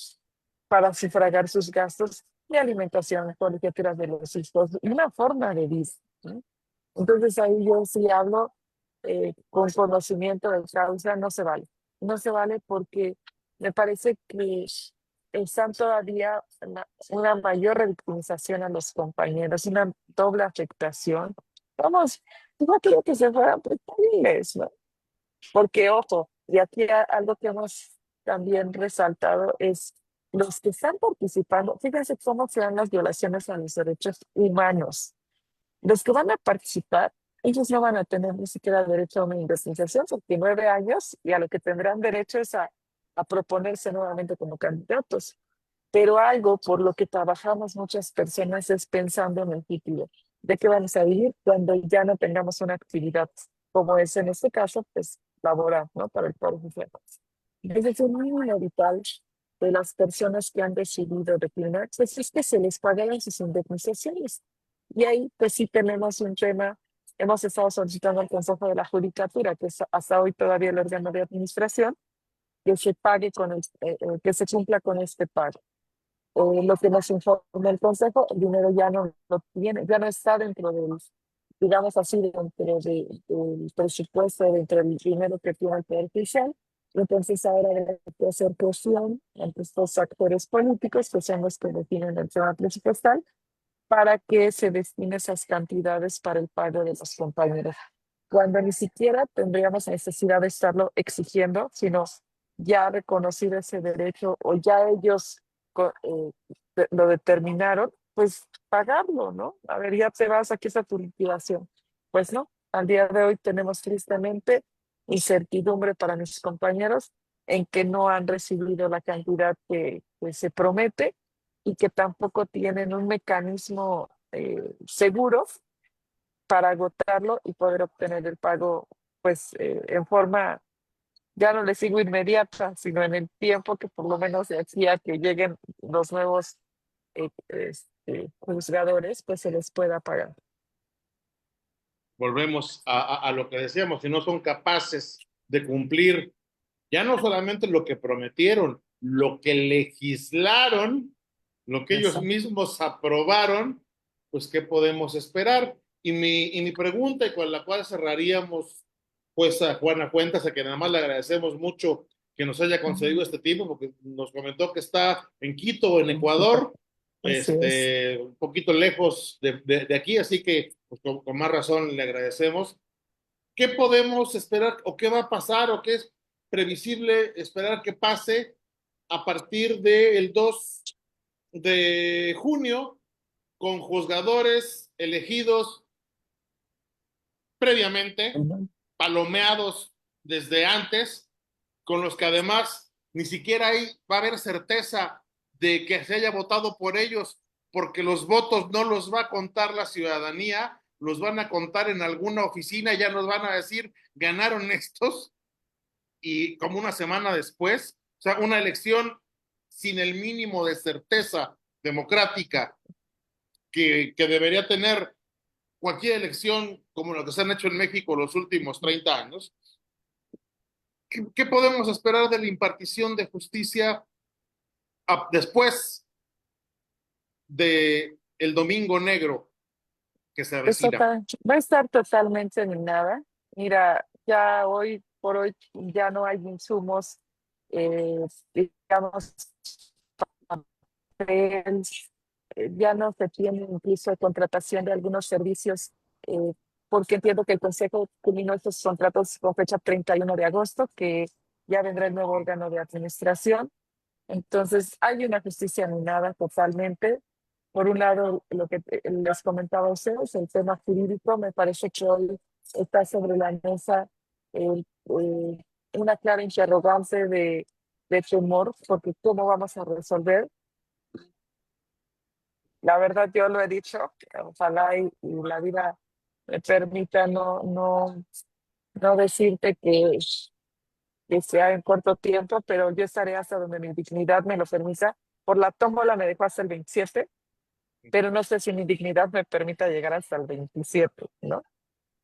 para sufragar sus gastos de alimentación, colegiaturas de los hijos, una forma de vida, ¿no? Entonces ahí yo sí hablo con conocimiento de causa, no se vale. No se vale porque me parece que están todavía una mayor revictimización a los compañeros, una doble afectación. Vamos, no creo que se fueran preferibles, ¿no? Porque, ojo, y aquí algo que hemos también resaltado es los que están participando, fíjense cómo se dan las violaciones a los derechos humanos. Los que van a participar, ellos no van a tener ni siquiera derecho a una indemnización porque 9 años y a lo que tendrán derecho es a proponerse nuevamente como candidatos. Pero algo por lo que trabajamos muchas personas es pensando en el título. ¿De qué vamos a vivir cuando ya no tengamos una actividad como es en este caso, pues laboral, ¿no? Para el Poder Judicial. Entonces, un mínimo vital de las personas que han decidido declinar, pues es que se les pagaran sus indemnizaciones. Y ahí, pues sí tenemos un tema, hemos estado solicitando al Consejo de la Judicatura, que es hasta hoy todavía el órgano de administración, que se pague que se cumpla con este pago. lo que nos informa el Consejo, el dinero ya no lo tiene, ya no está dentro del, digamos así, del presupuesto, dentro del dinero que tiene el Poder Judicial. Entonces ahora hay que hacer presión entre estos actores políticos, que son los que definen el tema presupuestal, para que se destine esas cantidades para el pago de los compañeros, cuando ni siquiera tendríamos necesidad de estarlo exigiendo, sino ya reconocido ese derecho o ya ellos lo determinaron, pues pagarlo, ¿no? A ver, ya te vas, aquí está tu liquidación. Pues no, al día de hoy tenemos tristemente incertidumbre para mis compañeros en que no han recibido la cantidad que se promete y que tampoco tienen un mecanismo seguro para agotarlo y poder obtener el pago, pues en forma, ya no les digo inmediata, sino en el tiempo que por lo menos de aquí a que lleguen los nuevos juzgadores, pues se les pueda pagar.
Volvemos a lo que decíamos, si no son capaces de cumplir ya no solamente lo que prometieron, lo que legislaron, lo que ellos
Eso.
mismos aprobaron, pues ¿qué podemos esperar? Y mi pregunta, y con la cual cerraríamos, pues a Juana Cuentas, a quien nada más le agradecemos mucho que nos haya concedido este tiempo, porque nos comentó que está en Quito, en Ecuador,
Así es.
un poquito lejos de aquí, así que pues, con más razón le agradecemos. ¿Qué podemos esperar o qué va a pasar o qué es previsible esperar que pase a partir del 2 de junio con juzgadores elegidos previamente, palomeados desde antes, con los que además ni siquiera va a haber certeza de que se haya votado por ellos, porque los votos no los va a contar la ciudadanía, los van a contar en alguna oficina, ya nos van a decir, ganaron estos, y como una semana después, o sea, una elección sin el mínimo de certeza democrática que debería tener cualquier elección como lo que se han hecho en México los últimos 30 años. ¿Qué podemos esperar de la impartición de justicia después de el Domingo Negro que se avecina?
Va a estar totalmente minada. Mira, ya hoy por hoy ya no hay insumos, digamos, papel, ya no se tiene incluso contratación de algunos servicios, eh, porque entiendo que el Consejo culminó estos contratos con fecha 31 de agosto, que ya vendrá el nuevo órgano de administración. Entonces, hay una justicia minada totalmente. Por un lado, lo que les comentaba a ustedes, el tema jurídico, me parece que hoy está sobre la mesa una clara interrogante de temor, porque ¿cómo vamos a resolver? La verdad, yo lo he dicho, ojalá y la vida me permita no decirte que sea en corto tiempo, pero yo estaré hasta donde mi dignidad me lo permita. Por la tómbola me dejó hasta el 27, pero no sé si mi dignidad me permita llegar hasta el 27, ¿no?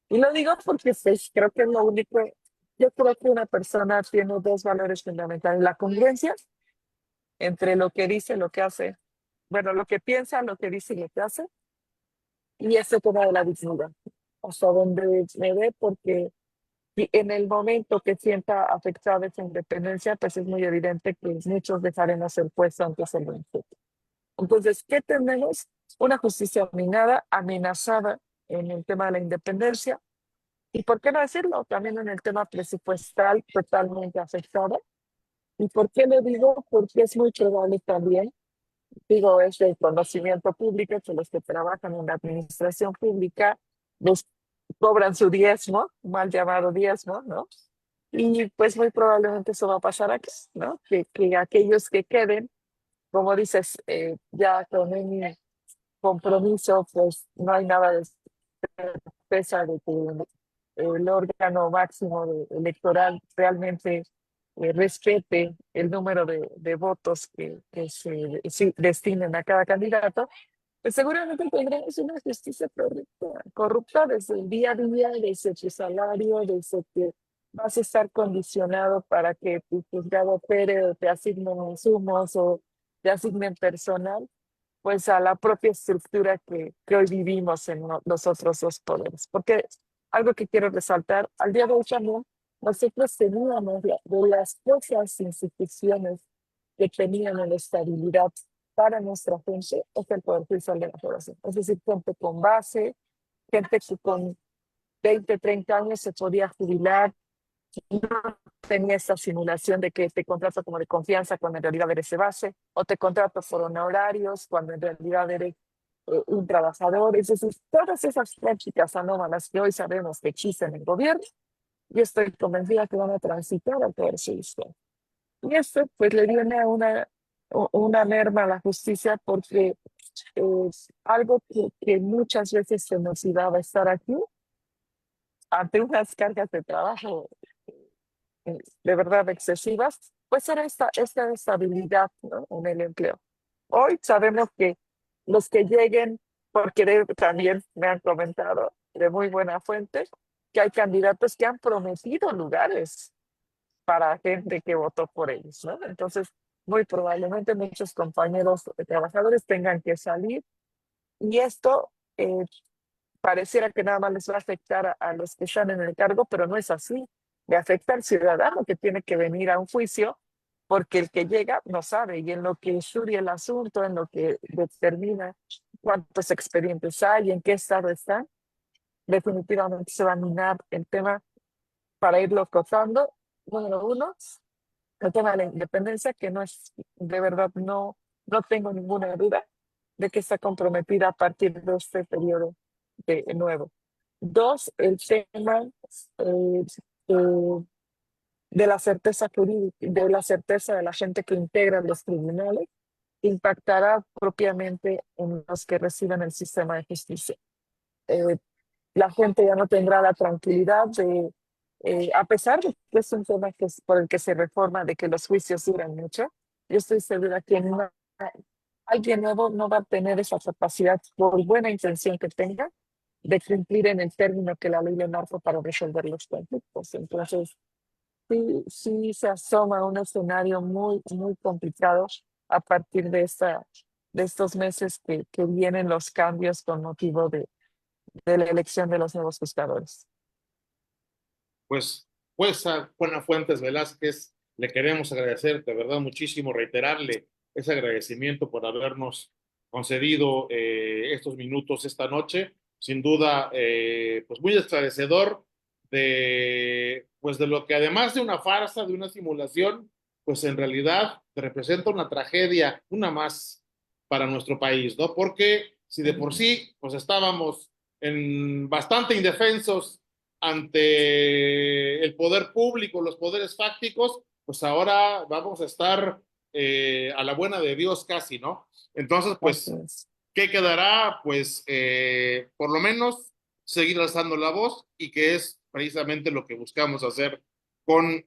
Y lo digo porque pues, creo que es lo único. Yo creo que una persona tiene dos valores fundamentales: la congruencia entre lo que dice, lo que hace, bueno, lo que piensa, lo que dice y lo que hace, y ese tema de la dignidad, hasta donde me ve, porque en el momento que sienta afectada esa independencia, pues es muy evidente que muchos dejaremos el puesto antes del 27. Entonces, ¿qué tenemos? Una justicia minada, amenazada en el tema de la independencia, y por qué no decirlo, también en el tema presupuestal totalmente afectada. ¿Y por qué lo digo? Porque es muy probable también, digo, es de conocimiento público, que los que trabajan en la administración pública les cobran su diezmo, mal llamado diezmo, ¿no? Y pues muy probablemente eso va a pasar aquí, ¿no? Que aquellos que queden, como dices, ya con un compromiso, pues no hay nada de certeza de que el órgano máximo electoral realmente respete el número de votos que se destinen a cada candidato. Pues seguramente tendremos una justicia corrupta desde el día a día, desde tu salario, desde que vas a estar condicionado para que tu juzgado opere o te asignen insumos o te asignen personal, pues a la propia estructura que hoy vivimos en los otros dos poderes. Porque algo que quiero resaltar, al día de hoy también, nosotros teníamos de las pocas instituciones que tenían la estabilidad para nuestra gente, es el Poder Judicial de la Federación. Es decir, gente con base, gente que con 20, 30 años se podía jubilar, no tenía esa simulación de que te contrato como de confianza cuando en realidad eres de base, o te contrato por honorarios cuando en realidad eres un trabajador. Es decir, todas esas prácticas anómalas que hoy sabemos que existen en el gobierno, yo estoy convencida que van a transitar al Poder Judicial. Y esto pues le viene a una merma a la justicia porque es algo que muchas veces se nos iba a estar aquí ante unas cargas de trabajo de verdad excesivas, pues era esta estabilidad, ¿no?, en el empleo. Hoy sabemos que los que lleguen, porque también me han comentado de muy buena fuente, que hay candidatos que han prometido lugares para gente que votó por ellos, ¿no? Entonces, muy probablemente muchos compañeros trabajadores tengan que salir y esto pareciera que nada más les va a afectar a los que están en el cargo, pero no es así. Le afecta al ciudadano que tiene que venir a un juicio porque el que llega no sabe y en lo que estudia el asunto, en lo que determina cuántos expedientes hay, en qué estado están, definitivamente se va a minar el tema para irlo acotando. Número uno, el tema de la independencia, que no es, de verdad, no tengo ninguna duda de que está comprometida a partir de este periodo nuevo. Dos, el tema eh, eh, de la certeza jurídica, de la certeza de la gente que integra los tribunales, impactará propiamente en los que reciben el sistema de justicia. Eh, la gente ya no tendrá la tranquilidad de, a pesar de que es un tema por el que se reforma, de que los juicios duran mucho, yo estoy segura que alguien nuevo no va a tener esa capacidad, por buena intención que tenga, de cumplir en el término que la ley le marca para resolver los conflictos. Entonces, sí se asoma un escenario muy, muy complicado a partir de estos meses que vienen los cambios con motivo de la elección de los nuevos juzgadores.
Pues a Juana Fuentes Velázquez, le queremos agradecer de verdad muchísimo, reiterarle ese agradecimiento por habernos concedido estos minutos esta noche. Sin duda, pues muy esclarecedor pues de lo que además de una farsa, de una simulación, pues en realidad representa una tragedia, una más para nuestro país, ¿no? Porque si de por sí, pues estábamos bastante indefensos ante el poder público, los poderes fácticos, pues ahora vamos a estar a la buena de Dios casi, ¿no? Entonces, pues,
Entonces,
¿qué quedará? Pues, por lo menos, seguir alzando la voz y que es precisamente lo que buscamos hacer con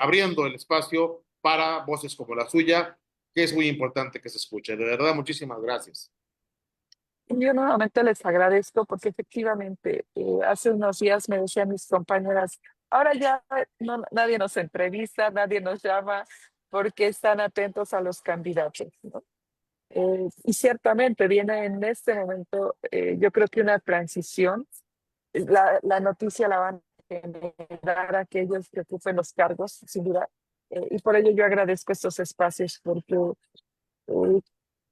abriendo el espacio para voces como la suya, que es muy importante que se escuche. De verdad, muchísimas gracias.
yo nuevamente les agradezco porque efectivamente hace unos días me decían mis compañeras, ahora ya nadie nos entrevista, nadie nos llama porque están atentos a los candidatos, ¿no? Y ciertamente viene en este momento, yo creo que una transición. La noticia la van a generar aquellos que ocupen los cargos, sin duda. Y por ello yo agradezco estos espacios porque eh,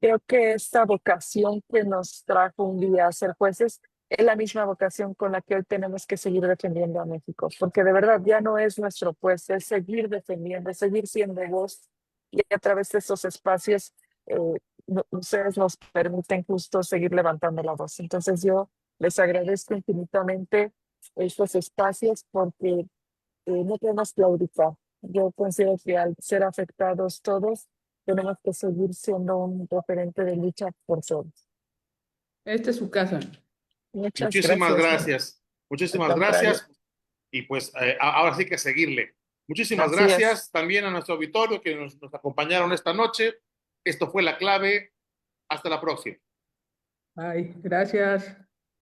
creo que esta vocación que nos trajo un día a ser jueces es la misma vocación con la que hoy tenemos que seguir defendiendo a México, porque de verdad ya no es nuestro puesto, es seguir defendiendo, seguir siendo voz y a través de estos espacios eh, ustedes nos permiten justo seguir levantando la voz. Entonces yo les agradezco infinitamente estos espacios porque no podemos claudicar. Yo considero que al ser afectados todos, tenemos que seguir siendo un referente de lucha por todos.
Esta es su casa.
Muchas
Muchísimas
gracias, María.
gracias.
Al
Muchísimas
contrario.
gracias. Y pues ahora sí que seguirle. Muchísimas
Así es.
gracias también a nuestro auditorio que nos acompañaron esta noche. Esto fue La Clave. Hasta la próxima.
Ay, gracias.